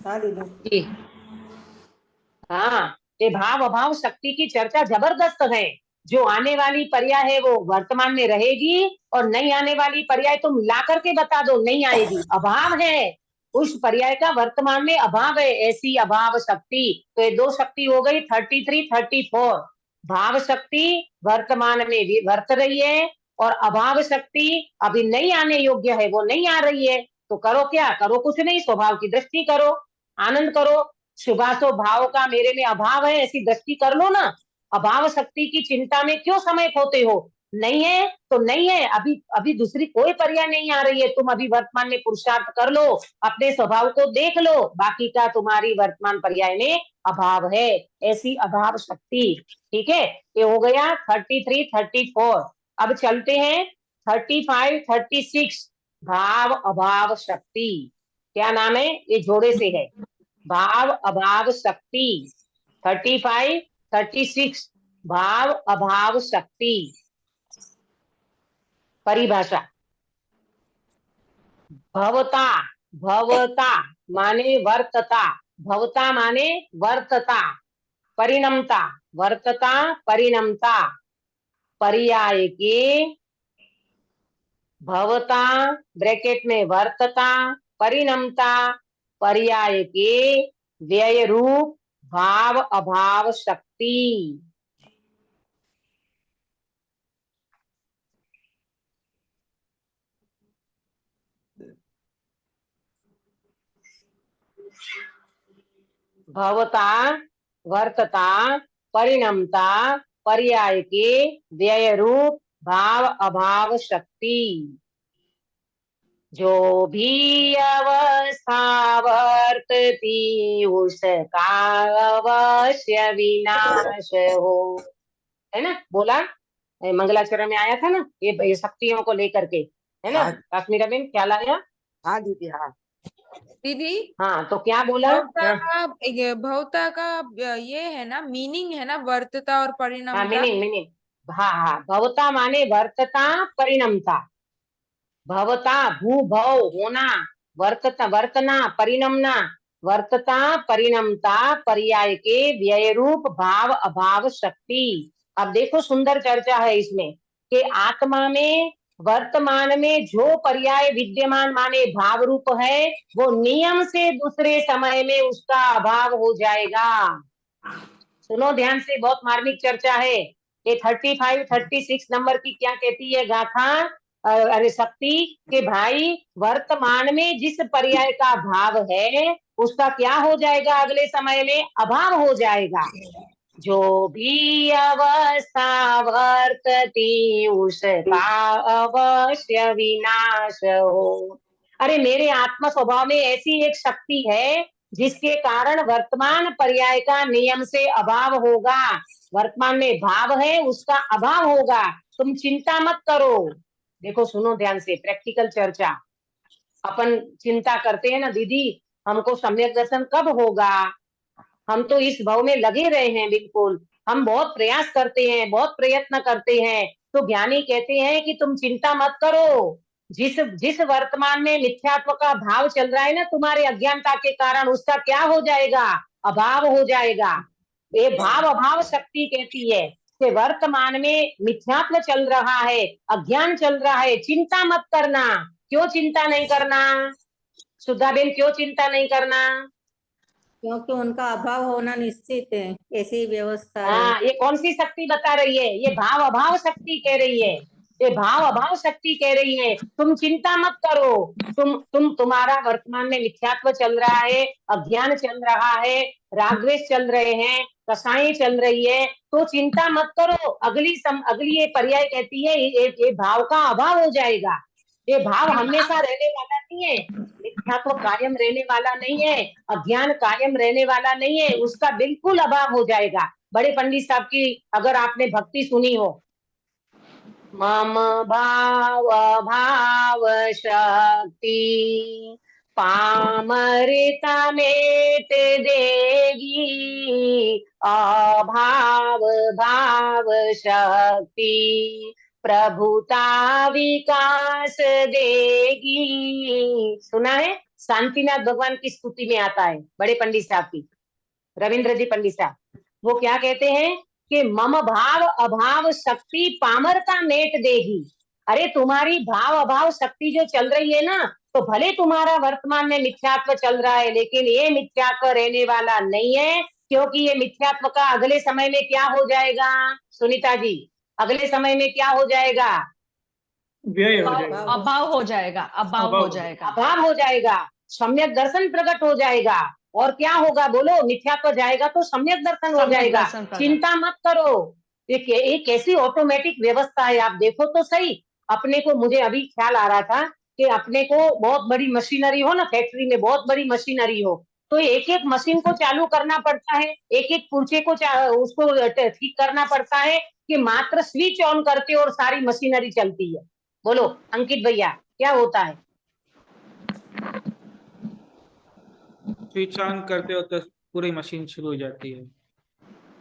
हाँ दीदी। जी हाँ, ये भाव अभाव शक्ति की चर्चा जबरदस्त है। जो आने वाली पर्याय है वो वर्तमान में रहेगी, और नहीं आने वाली पर्याय तुम ला करके बता दो नहीं आएगी, अभाव है उस पर्याय का, वर्तमान में अभाव है, ऐसी अभाव शक्ति। तो ये दो शक्ति हो गई, 33, 34। भाव शक्ति वर्तमान में भी वर्त रही है, और अभाव शक्ति अभी नहीं आने योग्य है, वो नहीं आ रही है। तो करो क्या? करो कुछ नहीं, स्वभाव की दृष्टि करो, आनंद करो। शुभाशुभ भाव का मेरे में अभाव है, ऐसी दृष्टि कर लो ना। अभाव शक्ति की चिंता में क्यों समय खोते हो? नहीं है तो नहीं है, अभी अभी दूसरी कोई पर्याय नहीं आ रही है, तुम अभी वर्तमान में पुरुषार्थ कर लो, अपने स्वभाव को देख लो, बाकी का तुम्हारी वर्तमान पर्याय में अभाव है, ऐसी अभाव शक्ति। ठीक है, ये हो गया 33, 34। अब चलते हैं 35, 36। भाव अभाव शक्ति, क्या नाम है? ये जोड़े से है, भाव अभाव शक्ति। 35, 36 भाव अभाव शक्ति। परिभाषा, भवता, भवता माने वर्तता, भवता माने वर्तता, परिणमता, वर्तता परिणमता, पर्याय के भवता ब्रैकेट में वर्तता, परिणमता, पर्याय के व्यय रूप भाव अभाव शक्ति। भवता, वर्तता, परिणमता, पर्याय के व्यय रूप भाव अभाव शक्ति। जो भी अवस्था वर्तती उसका अवश्य विनाश हो, है ना? बोला मंगलाचरण में आया था ना, ये शक्तियों को लेकर के। है ना हाँ। काश्मीरा बेन, ख्याल आया? हाँ दीदी, हाँ। दीदी हाँ तो क्या बोला? भवता हाँ, का भवता का ये है ना, मीनिंग है ना, वर्तता और हाँ परिणमता। मीनिंग मीनिंग, हाँ हाँ, भवता माने वर्तता परिणमता, भवता भू भव होना, वर्तता वर्तना परिणमना, वर्तता परिणमता, पर्याय के व्यय रूप भाव अभाव शक्ति। अब देखो सुंदर चर्चा है इसमें कि आत्मा में वर्तमान में जो पर्याय विद्यमान माने भाव रूप है, वो नियम से दूसरे समय में उसका अभाव हो जाएगा। सुनो ध्यान से, बहुत मार्मिक चर्चा है। ये 35-36 नंबर की क्या कहती है गाथा, अरे शक्ति, के भाई वर्तमान में जिस पर्याय का भाव है उसका क्या हो जाएगा, अगले समय में अभाव हो जाएगा। जो भी अवस्था वर्तती उसका अवश्य विनाश हो। अरे मेरे आत्म स्वभाव में ऐसी एक शक्ति है जिसके कारण वर्तमान पर्याय का नियम से अभाव होगा, वर्तमान में भाव है उसका अभाव होगा, तुम चिंता मत करो। देखो सुनो ध्यान से, प्रैक्टिकल चर्चा। अपन चिंता करते हैं ना दीदी, हमको सम्यक दर्शन कब होगा, हम तो इस भाव में लगे रहे हैं, बिल्कुल हम बहुत प्रयास करते हैं, बहुत प्रयत्न करते हैं। तो ज्ञानी कहते हैं कि तुम चिंता मत करो, जिस जिस वर्तमान में मिथ्यात्व का भाव चल रहा है ना तुम्हारे अज्ञानता के कारण, उसका क्या हो जाएगा, अभाव हो जाएगा। ये भाव अभाव शक्ति कहती है कि वर्तमान में मिथ्यात्व चल रहा है, अज्ञान चल रहा है, चिंता मत करना। क्यों चिंता नहीं करना सुधा बेन, क्यों चिंता नहीं करना? क्योंकि उनका अभाव होना निश्चित है, ऐसी व्यवस्था है। हाँ, ये कौन सी शक्ति बता रही है, ये भाव अभाव शक्ति कह रही है, ये भाव अभाव शक्ति कह रही है तुम चिंता मत करो। तुम्हारा वर्तमान में मिथ्यात्व चल रहा है, अज्ञान चल रहा है, रागद्वेष चल रहे हैं, कसाई चल रही है, तो चिंता मत करो। अगली ये पर्याय कहती है ये भाव का अभाव हो जाएगा। ये भाव हमेशा रहने वाला नहीं है, मिथ्यात्व कायम रहने वाला नहीं है, अज्ञान कायम रहने वाला नहीं है, उसका बिल्कुल अभाव हो जाएगा। बड़े पंडित साहब की अगर आपने भक्ति सुनी हो, मम भाव भाव शक्ति पामरता मेट देगी, अभाव भाव शक्ति प्रभुता विकास देगी। सुना है, शांतिनाथ भगवान की स्तुति में आता है बड़े पंडित साहब की, रविंद्र जी पंडित साहब, वो क्या कहते हैं कि मम भाव अभाव शक्ति पामरता मेट देगी। अरे तुम्हारी भाव अभाव शक्ति जो चल रही है ना, तो भले तुम्हारा वर्तमान में मिथ्यात्व चल रहा है, लेकिन ये मिथ्यात्व रहने वाला नहीं है, क्योंकि ये मिथ्यात्व का अगले समय में क्या हो जाएगा सुनीता जी, अगले समय में क्या हो जाएगा, व्यय हो जाएगा, अभाव हो जाएगा, अभाव हो जाएगा। अभाव हो जाएगा, सम्यक दर्शन प्रकट हो जाएगा। और क्या होगा बोलो, मिथ्यात्व जाएगा तो सम्यक दर्शन हो सम्यक जाएगा। दर्शन प्रकट। चिंता मत करो, ये कैसी ऑटोमेटिक व्यवस्था है, आप देखो तो सही। अपने को, मुझे अभी ख्याल आ रहा था कि अपने को बहुत बड़ी मशीनरी हो ना, फैक्ट्री में बहुत बड़ी मशीनरी हो, तो एक एक मशीन को चालू करना पड़ता है, एक एक पुर्जे को उसको ठीक करना पड़ता है, कि मात्र स्विच ऑन करते और सारी मशीनरी चलती है। बोलो अंकित भैया, क्या होता है? स्विच ऑन करते हो तो पूरी मशीन शुरू हो जाती है।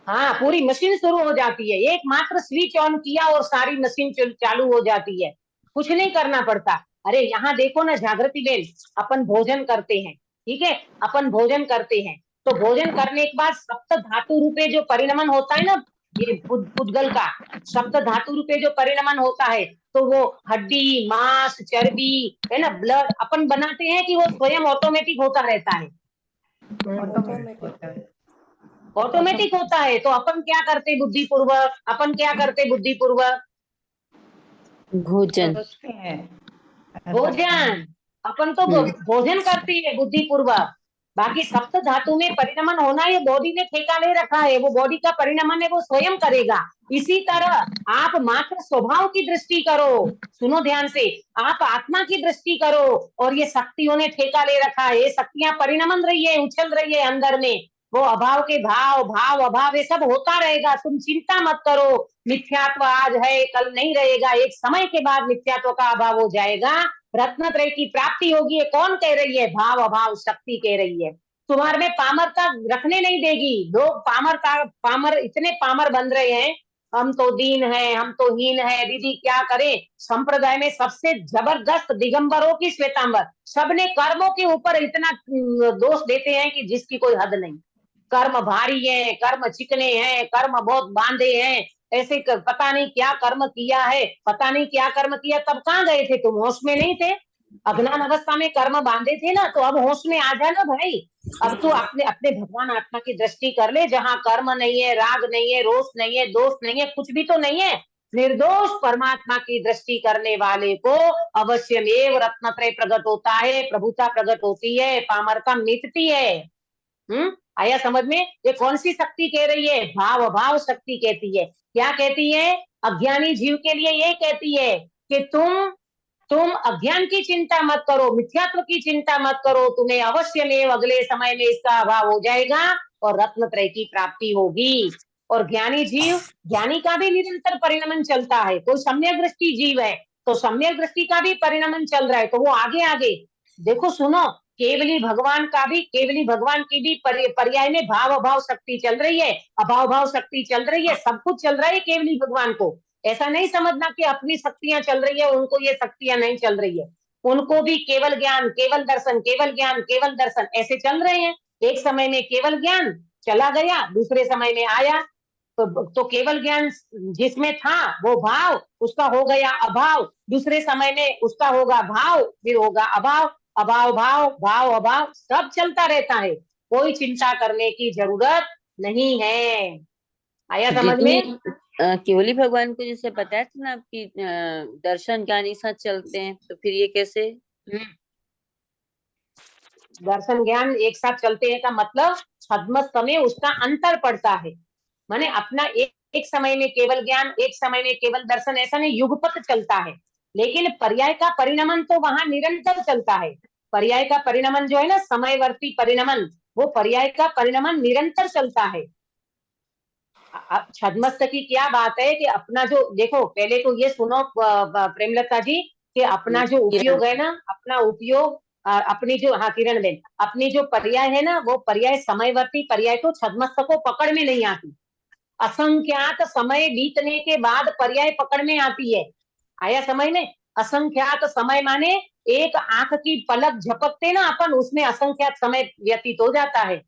हाँ, पूरी मशीन शुरू हो जाती है, एक मात्र स्विच ऑन किया और सारी मशीन चालू हो जाती है, कुछ नहीं करना पड़ता। अरे यहाँ देखो ना जागृति बेन, अपन भोजन करते हैं, ठीक है, अपन भोजन करते हैं, तो भोजन करने के बाद सप्त धातु रूपे जो परिणमन होता है ना, ये पुद्गल का सप्त धातु रूपे जो परिणमन होता है, तो वो हड्डी मांस चर्बी है ना, ब्लड अपन बनाते हैं कि वो स्वयं ऑटोमेटिक होता रहता है? ऑटोमेटिक होता है। तो अपन क्या करते बुद्धिपूर्वक, अपन क्या करते बुद्धिपूर्वक, भोजन सोचते हैं। भोजन, अपन तो भोजन करते हैं बुद्धिपूर्वक। बाकी सप्त धातु में परिणमन होना ये बॉडी ने ठेका ले रखा है, वो बॉडी का परिणमन है वो स्वयं करेगा। इसी तरह आप मात्र स्वभाव की दृष्टि करो, सुनो ध्यान से, आप आत्मा की दृष्टि करो, और ये शक्तियों ने ठेका ले रखा है, ये शक्तियां परिणमन रही है, उछल रही है अंदर में, वो अभाव के भाव, भाव अभाव ये सब होता रहेगा, तुम चिंता मत करो। मिथ्यात्व आज है, कल नहीं रहेगा, एक समय के बाद मिथ्यात्व का अभाव हो जाएगा, रत्नत्रय की प्राप्ति होगी। ये कौन कह रही है? भाव अभाव शक्ति कह रही है। तुम्हारे में पामरता रखने नहीं देगी। लोग पामर इतने पामर बन रहे हैं, हम तो दीन है, हम तो हीन है, दीदी क्या करें। संप्रदाय में सबसे जबरदस्त दिगंबर हो कि श्वेतांबर, सबने कर्मों के ऊपर इतना दोष देते हैं कि जिसकी कोई हद नहीं। कर्म भारी है, कर्म चिकने हैं, कर्म बहुत बांधे हैं, ऐसे पता नहीं क्या कर्म किया है, पता नहीं क्या कर्म किया। तब कहाँ गए थे तुम? होश में नहीं थे? अज्ञान अवस्था में कर्म बांधे थे ना, तो अब होश में आ जा ना भाई। अब तू अपने अपने भगवान आत्मा की दृष्टि कर ले, जहाँ कर्म नहीं है, राग नहीं है, रोष नहीं है, दोष नहीं है, कुछ भी तो नहीं है। निर्दोष परमात्मा की दृष्टि करने वाले को अवश्यमेव रत्नत्रय प्रकट होता है, प्रभुता प्रकट होती है, पामरता मिटती है। आया समझ में? ये कौन सी शक्ति कह रही है? भाव अभाव शक्ति कहती है। क्या कहती है? अज्ञानी जीव के लिए ये कहती है कि तुम अज्ञान की चिंता मत करो, मिथ्यात्व की चिंता मत करो, तुम्हें अवश्य में अगले समय में इसका अभाव हो जाएगा और रत्नत्रय की प्राप्ति होगी। और ज्ञानी जीव, ज्ञानी का भी निरंतर परिणमन चलता है। कोई सम्यक दृष्टि जीव है तो सम्यक दृष्टि का भी परिणमन चल रहा है, तो वो आगे आगे देखो, सुनो, केवली भगवान की भी पर्याय में भाव अभाव शक्ति चल रही है, अभाव भाव शक्ति चल रही है, सब कुछ चल रहा है केवली भगवान को। ऐसा नहीं समझना कि अपनी शक्तियां चल रही है, उनको ये शक्तियां नहीं चल रही है। उनको भी केवल ज्ञान, केवल दर्शन, केवल ज्ञान, केवल दर्शन ऐसे चल रहे हैं। एक समय में केवल ज्ञान चला गया, दूसरे समय में आया, तो केवल ज्ञान जिसमें था वो भाव, उसका हो गया अभाव, दूसरे समय में उसका होगा भाव, फिर होगा अभाव, अभाव भाव, भाव अभाव, सब चलता रहता है। कोई चिंता करने की जरूरत नहीं है। आया समझ में? केवली भगवान को जैसे बताया था ना कि दर्शन ज्ञान एक साथ चलते हैं, तो फिर ये कैसे? दर्शन ज्ञान एक साथ चलते हैं का मतलब छद्मस्त में उसका अंतर पड़ता है। माने अपना एक समय में केवल ज्ञान, एक समय में केवल दर्शन, ऐसा नहीं, युगपत चलता है। लेकिन पर्याय का परिणमन तो वहां निरंतर चलता है। पर्याय का परिणमन जो है ना, समयवर्ती परिणमन, वो पर्याय का परिणमन निरंतर चलता है। छद्मस्त की क्या बात है कि अपना जो, देखो पहले तो ये सुनो प्रेमलता जी, कि अपना जो उपयोग है ना, अपना उपयोग, अपनी जो, हाँ किरण बेन, अपनी जो पर्याय है ना, वो पर्याय समयवर्ती पर्याय तो छद्मस्त को पकड़ में नहीं आती। असंख्यात समय बीतने के बाद पर्याय पकड़ में आती है। आया समझ में? असंख्यात समय माने एक आंख की पलक झपकते ना अपन, उसमें असंख्यात समय व्यतीत हो जाता है।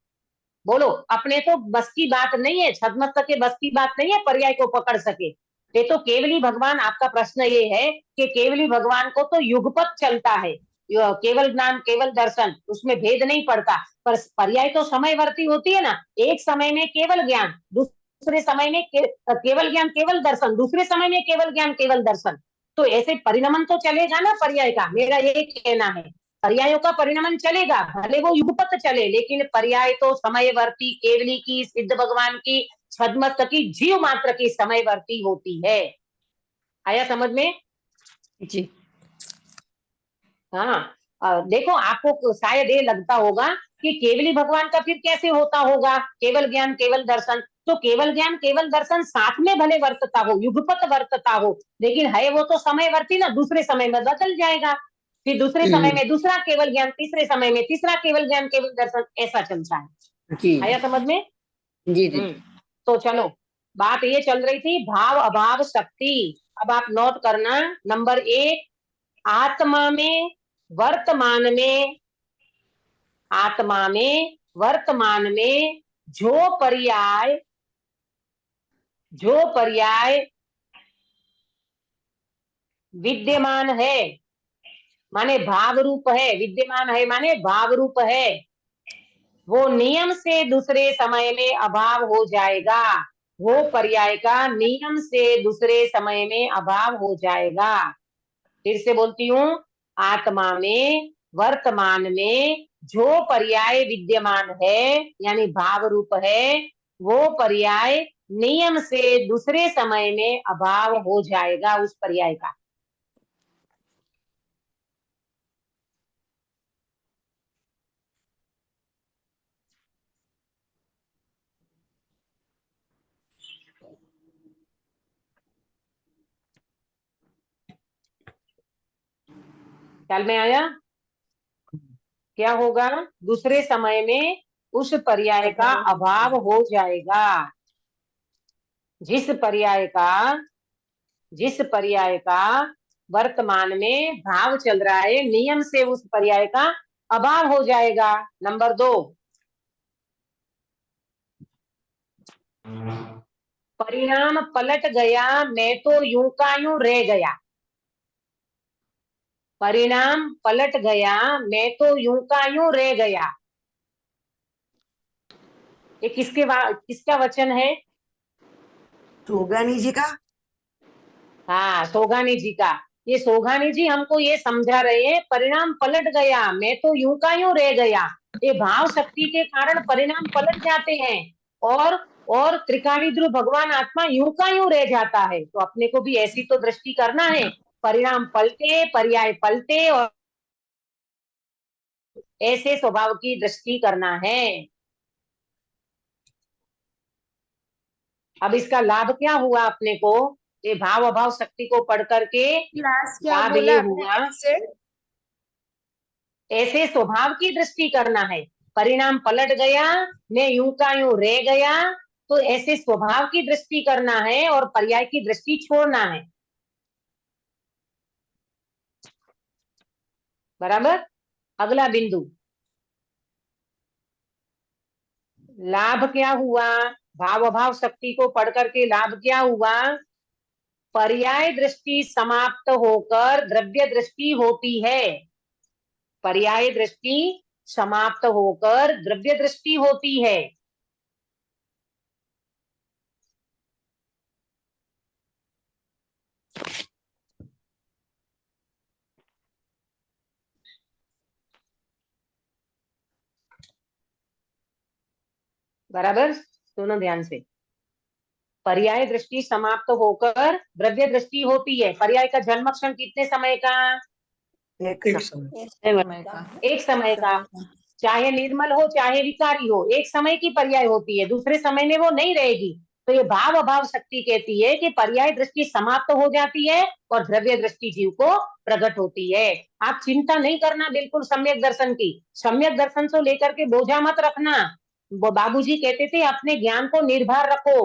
बोलो, अपने तो बस की बात नहीं है, छद्मस्त के बस की बात नहीं है पर्याय को पकड़ सके। ये तो केवली भगवान, आपका प्रश्न ये है कि केवली भगवान को तो युगपत चलता है, केवल ज्ञान केवल दर्शन, उसमें भेद नहीं पड़ता। पर पर्याय तो समयवर्ती होती है ना, एक समय में केवल ज्ञान, दूसरे समय में केवल ज्ञान केवल दर्शन, दूसरे समय में केवल ज्ञान केवल दर्शन, तो ऐसे परिणमन तो चलेगा ना पर्याय का। मेरा ये कहना है, पर्यायों का परिणमन चलेगा, भले वो युगपत चले, लेकिन पर्याय तो समयवर्ती, केवली की, सिद्ध भगवान की, छद्मस्त की, जीव मात्र की समयवर्ती होती है। आया समझ में? जी हाँ, देखो आपको शायद ये लगता होगा कि केवली भगवान का फिर कैसे होता होगा केवल ज्ञान केवल दर्शन। तो केवल ज्ञान केवल दर्शन साथ में भले वर्तता हो, युगपत वर्तता हो, लेकिन है वो तो समयवर्ती ना, दूसरे समय में बदल जाएगा। फिर दूसरे समय में दूसरा केवल ज्ञान, तीसरे समय में तीसरा केवल ज्ञान केवल दर्शन, ऐसा चलता है। जी आया समझ में? जी जी तो चलो, बात ये चल रही थी भाव अभाव शक्ति। अब आप नोट करना, नंबर 1, आत्मा में वर्तमान में, आत्मा में वर्तमान में जो पर्याय विद्यमान है, माने भाव रूप है, विद्यमान है माने भाव रूप है, वो नियम से दूसरे समय में अभाव हो जाएगा। वो पर्याय का नियम से दूसरे समय में अभाव हो जाएगा। फिर से बोलती हूँ, आत्मा में वर्तमान में जो पर्याय विद्यमान है, यानी भाव रूप है, वो पर्याय नियम से दूसरे समय में अभाव हो जाएगा उस पर्याय का। ख्याल में आया? क्या होगा? दूसरे समय में उस पर्याय का अभाव हो जाएगा। जिस पर्याय का वर्तमान में भाव चल रहा है, नियम से उस पर्याय का अभाव हो जाएगा। नंबर 2, परिणाम पलट गया, मैं तो यूं का यूं रह गया। परिणाम पलट गया, मैं तो यूं का यूं रह गया। ये किसका वचन है? सोगानी जी का। हाँ, सोगानी जी का। ये सोगानी जी हमको ये समझा रहे हैं, परिणाम पलट गया, मैं तो यूं का यूं रह गया। ये भाव शक्ति के कारण परिणाम पलट जाते हैं और त्रिकाली ध्रुव भगवान आत्मा यूं का यूं रह जाता है। तो अपने को भी ऐसी तो दृष्टि करना है, परिणाम पलटे, पर्याय पलटे और ऐसे स्वभाव की दृष्टि करना है। अब इसका लाभ क्या हुआ अपने को? ये भाव अभाव शक्ति को पढ़ करके क्लास क्या लाभ बोला ये आपने हुआ, से? ऐसे स्वभाव की दृष्टि करना है। परिणाम पलट गया, मैं यूं का यूं रह गया, तो ऐसे स्वभाव की दृष्टि करना है और पर्याय की दृष्टि छोड़ना है। बराबर? अगला बिंदु, लाभ क्या हुआ? भाव अभाव शक्ति को पढ़ करके लाभ क्या हुआ? पर्याय दृष्टि समाप्त होकर द्रव्य दृष्टि होती है। पर्याय दृष्टि समाप्त होकर द्रव्य दृष्टि होती है। बराबर? सुनो ध्यान से। पर्याय दृष्टि समाप्त होकर द्रव्य दृष्टि होती है। पर्याय का जन्मक्षण कितने समय का? एक एक समय। समय। एक समय का। चाहे निर्मल हो चाहे विकारी हो, एक समय की पर्याय होती है, दूसरे समय में वो नहीं रहेगी। तो ये भाव अभाव शक्ति कहती है कि पर्याय दृष्टि समाप्त हो जाती है और द्रव्य दृष्टि जीव को प्रकट होती है। आप चिंता नहीं करना बिल्कुल सम्यक दर्शन की। सम्यक दर्शन को लेकर के बोझा मत रखना। वो बाबूजी कहते थे अपने ज्ञान को निर्भर रखो,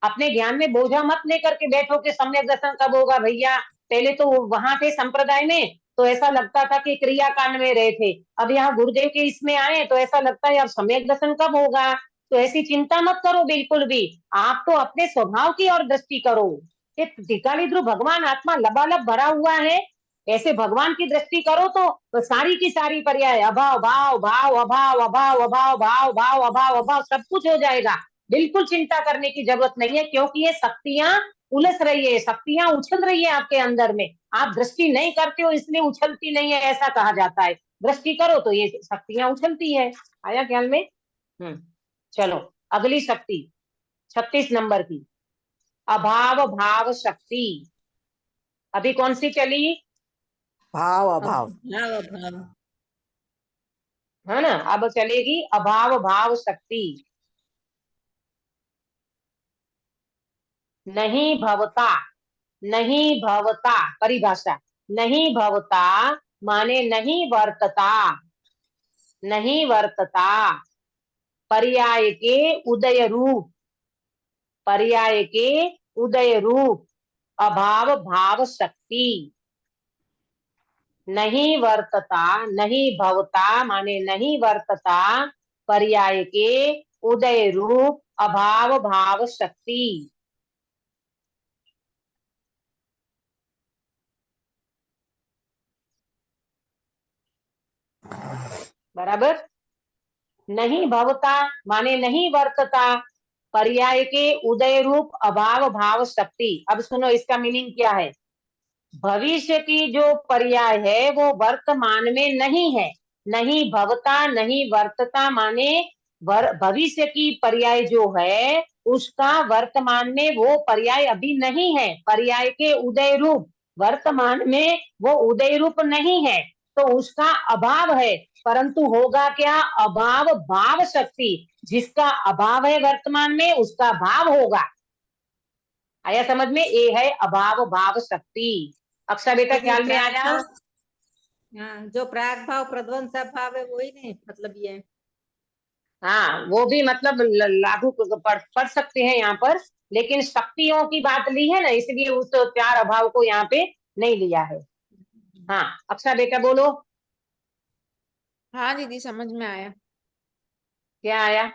अपने ज्ञान में बोझा मत लेकर के बैठो कि सम्यक दर्शन कब होगा। भैया पहले तो वहां थे संप्रदाय में तो ऐसा लगता था कि क्रिया कांड में रहे थे, अब यहाँ गुरुदेव के इसमें आए तो ऐसा लगता है अब सम्यक दर्शन कब होगा। तो ऐसी चिंता मत करो बिल्कुल भी। आप तो अपने स्वभाव की ओर दृष्टि करो। ये त्रिकाली ध्रुव भगवान आत्मा लबालब भरा हुआ है, ऐसे भगवान की दृष्टि करो तो सारी की सारी पर्याय अभाव भाव भाव अभाव अभाव अभाव भाव भाव अभाव अभाव सब कुछ हो जाएगा। बिल्कुल चिंता करने की जरूरत नहीं है, क्योंकि ये शक्तियां उलझ रही है, शक्तियां उछल रही है आपके अंदर में। आप दृष्टि नहीं करते हो इसलिए उछलती नहीं है, ऐसा कहा जाता है। दृष्टि करो तो ये शक्तियां उछलती है। आया ख्याल में? चलो अगली शक्ति 36 नंबर की, अभाव भाव शक्ति। अभी कौन सी चली? भाव अभाव। है ना? अब चलेगी अभाव भाव शक्ति। नहीं भवता, नहीं भवता परिभाषा, नहीं भवता माने नहीं वर्तता, नहीं वर्तता। पर्याय के उदय रूप, पर्याय के उदय रूप अभाव भाव शक्ति। नहीं वर्तता, नहीं भवता माने नहीं वर्तता, पर्याय के उदय रूप अभाव भाव शक्ति। बराबर? नहीं भवता माने नहीं वर्तता, पर्याय के उदय रूप अभाव भाव शक्ति। अब सुनो इसका मीनिंग क्या है। भविष्य की जो पर्याय है वो वर्तमान में नहीं है। नहीं भवता नहीं वर्तता माने भविष्य की पर्याय जो है उसका वर्तमान में वो पर्याय अभी नहीं है। पर्याय के उदय रूप, वर्तमान में वो उदय रूप नहीं है तो उसका अभाव है। परंतु होगा क्या? अभाव भाव शक्ति। जिसका अभाव है वर्तमान में उसका भाव होगा। आया समझ में? ये है अभाव भाव शक्ति। अक्षा बेटा ख्याल में आया? हाँ, जो प्राग भाव प्रध्वंस भाव है वही नहीं मतलब ये। हाँ, वो भी मतलब लागू पढ़ सकते हैं यहाँ पर, लेकिन शक्तियों की बात ली है ना, इसलिए उस चार अभाव को यहाँ पे नहीं लिया है। हाँ, अक्षा बेटा बोलो, हाँ दीदी समझ में आया। क्या आया?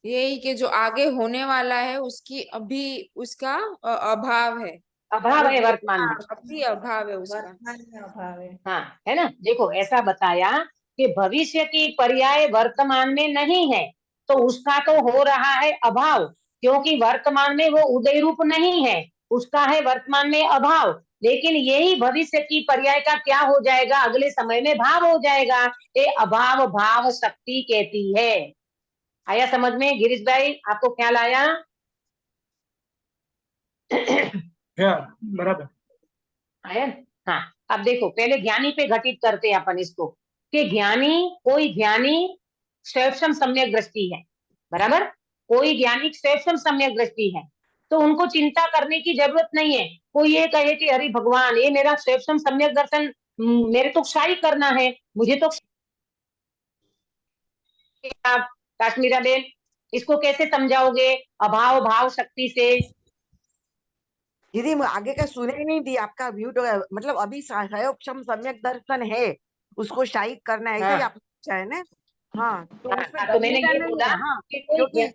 यही कि जो आगे होने वाला है उसकी अभी उसका अभाव है। अभाव वो है वर्तमान में। अभी अभाव है उसका। वर्तमान में अभाव है। हाँ, है ना, देखो ऐसा बताया कि भविष्य की पर्याय वर्तमान में नहीं है, तो उसका तो हो रहा है अभाव, क्योंकि वर्तमान में वो उदय रूप नहीं है, उसका है वर्तमान में अभाव। लेकिन यही भविष्य की पर्याय का क्या हो जाएगा, अगले समय में भाव हो जाएगा। ये अभाव भाव शक्ति कहती है। आया समझ में गिरीश भाई, आपको ख्याल आया? हाँ, बराबर। आया। हाँ, अब देखो पहले ज्ञानी पे घटित करते हैं अपन इसको, कि ज्ञानी, कोई ज्ञानी स्वयं सम्यक दृष्टि है, बराबर, कोई ज्ञानी स्वयं सम्यक दृष्टि है, तो उनको चिंता करने की जरूरत नहीं है। कोई ये कहे कि अरे भगवान, ये मेरा स्वयं सम्यक दर्शन मेरे तो क्षाई करना है, मुझे तो। आप काश्मीरा बेन, इसको कैसे समझाओगे अभाव भाव शक्ति से? दीदी आगे का सुने ही नहीं दी, आपका म्यूट हो गया। मतलब अभी सहयोगक्षम सम्यक दर्शन है, उसको शाही करना है, ऐसा ही हाँ, आपने पूछा है ना? हाँ, तो उसमें तो मैंने डरने का ये नहीं बोला है। हाँ, कि क्योंकि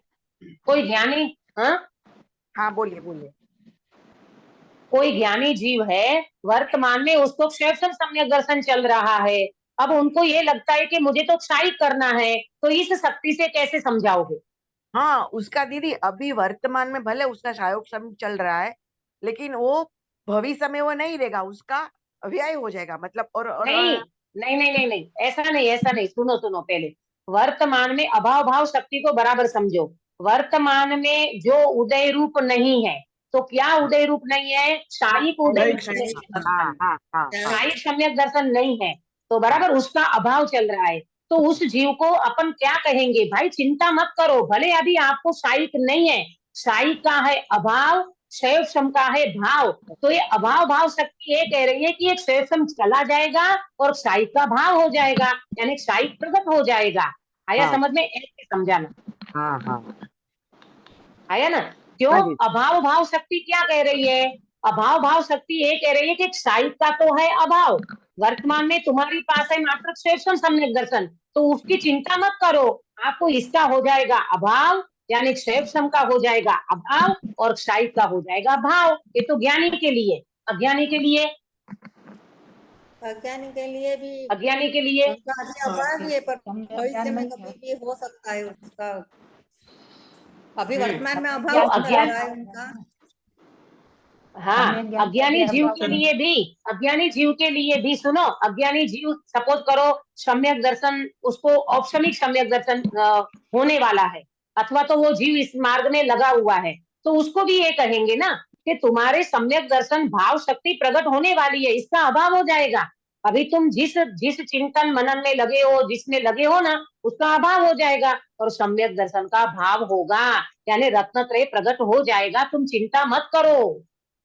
कोई ज्ञानी, हाँ, हाँ बोलिए बोलिए। कोई ज्ञानी जीव है, वर्तमान में उसको स्वयं सम्यक दर्शन चल रहा है, अब उनको ये लगता है कि मुझे तो क्षाई करना है, तो इस शक्ति से कैसे समझाओगे? हाँ, उसका दीदी अभी वर्तमान में भले उसका सहयोगक्षम चल रहा है, लेकिन वो भविष्य में वो नहीं रहेगा, उसका व्यय हो जाएगा। मतलब और नहीं, नहीं, नहीं, नहीं, नहीं, ऐसा नहीं, ऐसा नहीं, सुनो सुनो पहले, वर्तमान में अभाव भाव शक्ति को बराबर समझो। वर्तमान में जो उदय रूप नहीं है, तो क्या उदय रूप नहीं है? क्षायिक उदय क्षायिक रूप नहीं सम्यक है, हाँ हाँ हाँ हाँ क्षायिक सम्यक दर्शन नहीं है, तो हाँ बराबर उसका अभाव चल रहा है। तो उस जीव को अपन क्या कहेंगे, भाई चिंता मत करो, भले अभी आपको क्षायिक नहीं है, क्षायिक का है अभाव, क्षय का है भाव, तो ये अभाव भाव शक्ति ये कह रही है कि एक क्षय चला जाएगा और क्षायिक का भाव हो जाएगा, यानी क्षायिक प्रकट हो जाएगा। आया हाँ समझ में? ऐसे समझाना। हाँ हाँ आया ना? क्यों? हाँ दीदी। अभाव भाव शक्ति क्या कह रही है? अभाव भाव शक्ति ये कह रही है कि क्षायिक का तो है अभाव, वर्तमान में तुम्हारी पास है मात्र स्वयं सम्यक दर्शन, तो उसकी चिंता मत करो, आपको इसका हो जाएगा अभाव, यानी स्वयं का हो जाएगा अभाव और क्षायिक का हो जाएगा भाव। ये तो ज्ञानी के लिए, अज्ञानी के लिए, अज्ञानी के लिए भी अज्ञानी के लिए उनका अभी अभाव ही है, पर सम्यक भविष्य ज्ञान में नहीं कभी है। भी हो सकता है उसका। अभी ये वर्तमान में सम्यक अभाव तो ज्ञान चल का अज्ञान, रहा है अभाव है उनका। ना। हाँ, सम्यक ज्ञान का भी अज्ञानी जीव अभाव के है। लिए भी, अज्ञानी जीव के लिए भी सुनो, अज्ञानी जीव सपोज करो सम्यक दर्शन, उसको औपशमिक सम्यक दर्शन होने वाला है, अथवा तो वो जीव इस मार्ग में लगा हुआ है, तो उसको भी ये कहेंगे ना कि तुम्हारे सम्यक दर्शन भाव शक्ति प्रकट होने वाली है, इसका अभाव हो जाएगा। अभी तुम जिस जिस चिंतन मनन में लगे हो, जिसमें लगे हो ना, उसका अभाव हो जाएगा और सम्यक दर्शन का भाव होगा, यानी रत्नत्रय प्रकट हो जाएगा, तुम चिंता मत करो।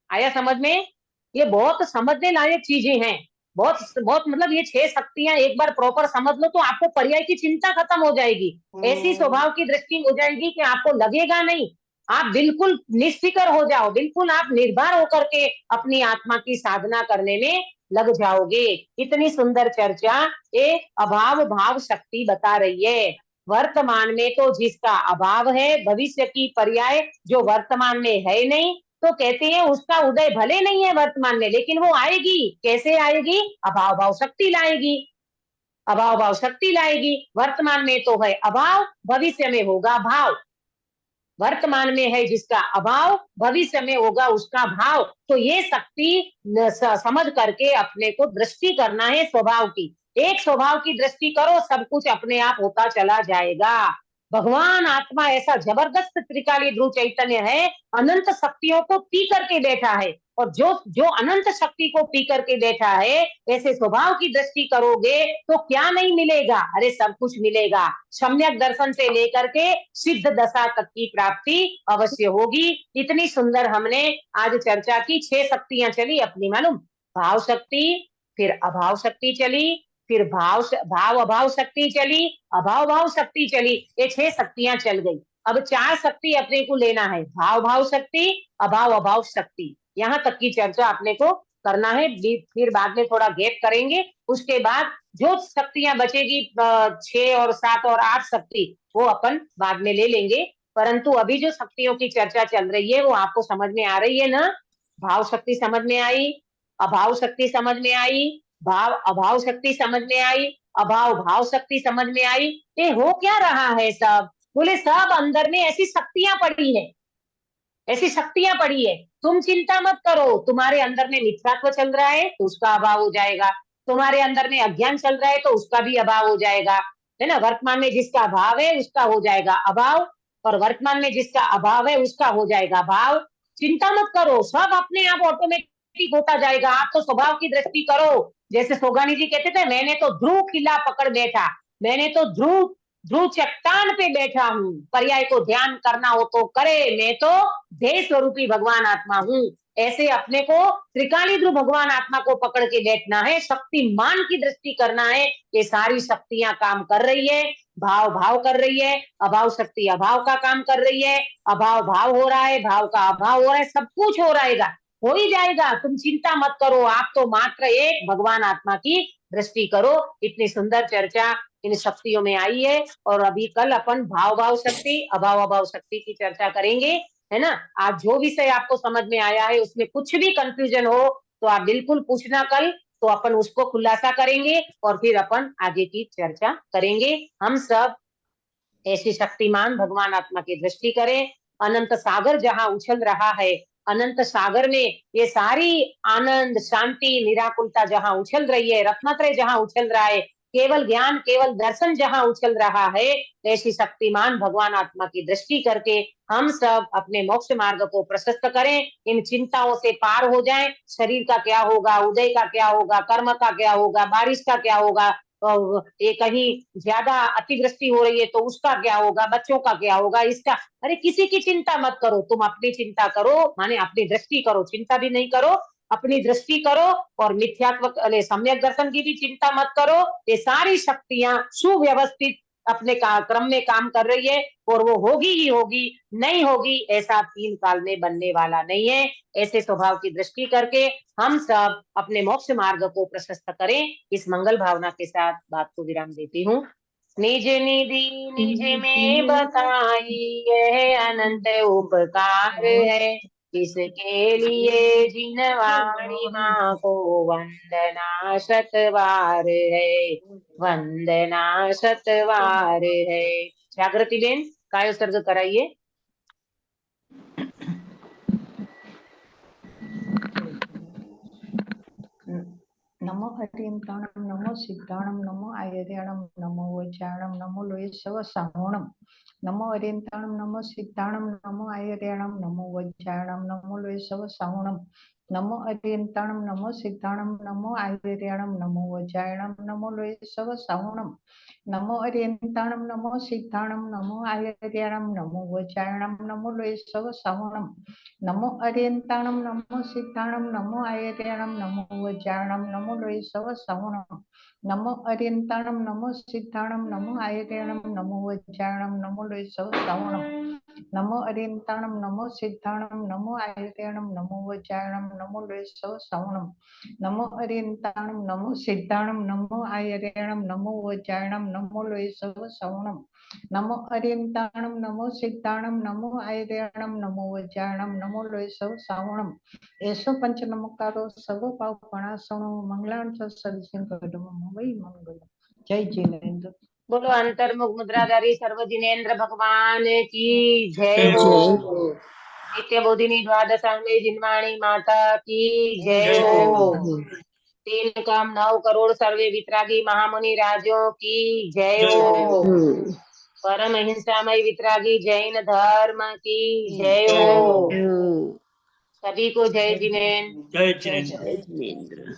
आया समझ में? ये बहुत समझने लायक चीजें हैं, बहुत बहुत, मतलब ये 6 शक्तियां एक बार प्रॉपर समझ लो तो आपको पर्याय की चिंता खत्म हो जाएगी, ऐसी स्वभाव की दृष्टि हो जाएगी कि आपको लगेगा नहीं, आप बिल्कुल निश्चिकर हो जाओ, बिल्कुल आप निर्भर होकर के अपनी आत्मा की साधना करने में लग जाओगे। इतनी सुंदर चर्चा ये अभाव भाव शक्ति बता रही है। वर्तमान में तो जिसका अभाव है, भविष्य की पर्याय जो वर्तमान में है नहीं, तो कहते हैं उसका उदय भले नहीं है वर्तमान में, लेकिन वो आएगी, कैसे आएगी? अभाव भाव शक्ति लाएगी, अभाव भाव शक्ति लाएगी। वर्तमान में तो है अभाव, भविष्य में होगा भाव, वर्तमान में है जिसका अभाव, भविष्य में होगा उसका भाव। तो ये शक्ति समझ करके अपने को दृष्टि करना है स्वभाव की, एक स्वभाव की दृष्टि करो, सब कुछ अपने आप होता चला जाएगा। भगवान आत्मा ऐसा जबरदस्त त्रिकाली ध्रुव चैतन्य है, अनंत शक्तियों को पी करके बैठा है, और जो जो अनंत शक्ति को पी करके बैठा है, ऐसे स्वभाव की दृष्टि करोगे तो क्या नहीं मिलेगा? अरे सब कुछ मिलेगा। सम्यक दर्शन से लेकर के सिद्ध दशा तक की प्राप्ति अवश्य होगी। इतनी सुंदर हमने आज चर्चा की, 6 शक्तियां चली अपनी, मालूम, भाव शक्ति, फिर अभाव शक्ति चली, फिर भाव अभाव शक्ति चली, अभाव भाव शक्ति चली, ये 6 शक्तियां चल गई। अब 4 शक्ति अपने को लेना है, भाव भाव शक्ति, अभाव अभाव शक्ति। यहाँ तक की चर्चा अपने को करना है, फिर बाद में थोड़ा गैप करेंगे। उसके बाद जो शक्तियां बचेगी 6 और 7 और 8 शक्ति, वो अपन बाद में ले लेंगे। परंतु अभी जो शक्तियों की चर्चा चल रही है वो आपको समझ में आ रही है ना? भाव शक्ति समझ में आई, अभाव शक्ति समझ में आई, भाव अभाव शक्ति समझ में आई, अभाव भाव शक्ति समझ में आई। ये हो क्या रहा है सब? बोले सब अंदर में ऐसी शक्तियां पड़ी है, ऐसी शक्तियां पड़ी है। तुम चिंता मत करो, तुम्हारे अंदर में मिथ्यात्व चल रहा है तो उसका अभाव हो जाएगा, तुम्हारे अंदर में अज्ञान चल रहा है तो उसका भी अभाव हो जाएगा, है ना? वर्तमान में जिसका अभाव है उसका हो जाएगा अभाव, और वर्तमान में जिसका अभाव है उसका हो जाएगा भाव। चिंता मत करो, सब अपने आप ऑटोमेटिक होता जाएगा। आप तो स्वभाव की दृष्टि करो, जैसे सोगानी जी कहते थे, मैंने तो ध्रुव किला पकड़ बैठा, मैंने तो ध्रुव चट्टान पे बैठा हूँ। पर्याय को ध्यान करना हो तो करे, मैं तो ध्येय स्वरूपी भगवान आत्मा हूँ। ऐसे अपने को त्रिकाली ध्रुव भगवान आत्मा को पकड़ के बैठना है, शक्तिमान की दृष्टि करना है। ये सारी शक्तियां काम कर रही है, भाव भाव कर रही है, अभाव शक्ति अभाव का काम कर रही है, अभाव भाव हो रहा है, भाव का अभाव हो रहा है, सब कुछ हो रहेगा, हो ही जाएगा। तुम चिंता मत करो, आप तो मात्र एक भगवान आत्मा की दृष्टि करो। इतनी सुंदर चर्चा इन शक्तियों में आई है, और अभी कल अपन भाव भाव शक्ति अभाव अभाव शक्ति की चर्चा करेंगे, है ना? आज जो विषय आपको समझ में आया है उसमें कुछ भी कंफ्यूजन हो तो आप बिल्कुल पूछना कल, तो अपन उसको खुलासा करेंगे और फिर अपन आगे की चर्चा करेंगे। हम सब ऐसी शक्तिमान भगवान आत्मा की दृष्टि करें। अनंत सागर जहाँ उछल रहा है, अनंत सागर में ये सारी आनंद शांति निराकुलता जहाँ उछल रही है, रत्नत्रय जहाँ उछल रहा है, केवल ज्ञान केवल दर्शन जहाँ उछल रहा है, ऐसी शक्तिमान भगवान आत्मा की दृष्टि करके हम सब अपने मोक्ष मार्ग को प्रशस्त करें, इन चिंताओं से पार हो जाएं। शरीर का क्या होगा, उदय का क्या होगा, कर्म का क्या होगा, बारिश का क्या होगा, ये कहीं ज्यादा अतिवृष्टि हो रही है तो उसका क्या होगा, बच्चों का क्या होगा, इसका, अरे किसी की चिंता मत करो, तुम अपनी चिंता करो, माने अपनी दृष्टि करो, चिंता भी नहीं करो, अपनी दृष्टि करो। और मिथ्यात्व सम्यक दर्शन की भी चिंता मत करो। ये सारी शक्तियां सुव्यवस्थित अपने क्रम में काम कर रही है, और वो होगी ही होगी, नहीं होगी ऐसा 3 काल में बनने वाला नहीं है। ऐसे स्वभाव की दृष्टि करके हम सब अपने मोक्ष मार्ग को प्रशस्त करें। इस मंगल भावना के साथ बात को विराम देती हूँ। निज निधि निज में बताई यह अनंत उपकार है, इसके लिए जिन वाणी माँ को वंदना शतवार है, वंदना शतवार है। जागृति बेन काय उत्सर्ग कराइए। नमो हरिं प्राणम, नमो सिद्धाणम, नमो आयर्याणम, नमो वज्राणम, नमो लोयसव साहोणम। नमो हरिं प्राणम, नमो सिद्धाणम, नमो आयर्याणम, नमो वज्राणम, नमो लोयसव साहोणम। नमो हरिं प्राणम, नमो सिद्धाणम, नमो आयर्याणम, नमो वज्राणम, नमो लोयसव साहोणम। नमो हरिं प्राणम, नमो सिद्धाणम, नमो आयर्याणम, नमो वज्राणम, नमो लोयसव साहोणम। नमो हरियंताणम, नमो सिद्धाणम, नमो आयर्याणम, नमो वज्राणम, नमो लोयसव साहोणम। नमो हरियंताणम, नमो सिद्धाणम, नमो आयर्याणम, नमो वज्राणम, नमो लोयसव साहोणम। नमो हरियंताणम, नमो सिद्धाणम, नमो आयर्याणम, नमो वज्राणम, नमो लोयसव साहोणम। नमो हरियंताणम, नमो सिद्धाणम, नमो आयर्याणम, नमो वज्राणम, नमो लोयसव साहोणम। नमो हरियंताणम, नमो सिद्धाणम, नमो आयर्याणम, नमो वज्राणम, नमो लोयसव साहोणम। ऐसो पंच नमकारो सर्व पाप प्रणाशनो मंगलांच सर्वसिंह वै मंगल। जय जिनेन्द्र। बोलो अंतर्मुख मुद्राधारी सर्व जिनेन्द्र भगवान की जय हो। नित्य बोधिनी द्वादशांगे जिनवाणी माता की जय हो। 3 काम 9 करोड़ सर्वे वितरागी महामुनि राजों की जय हो। परम हिंसामय वितरागी जैन धर्म की जय हो। सभी को जय जिनेन्द्र। जय जिनेन्द्र। जय जिनेन्द्र।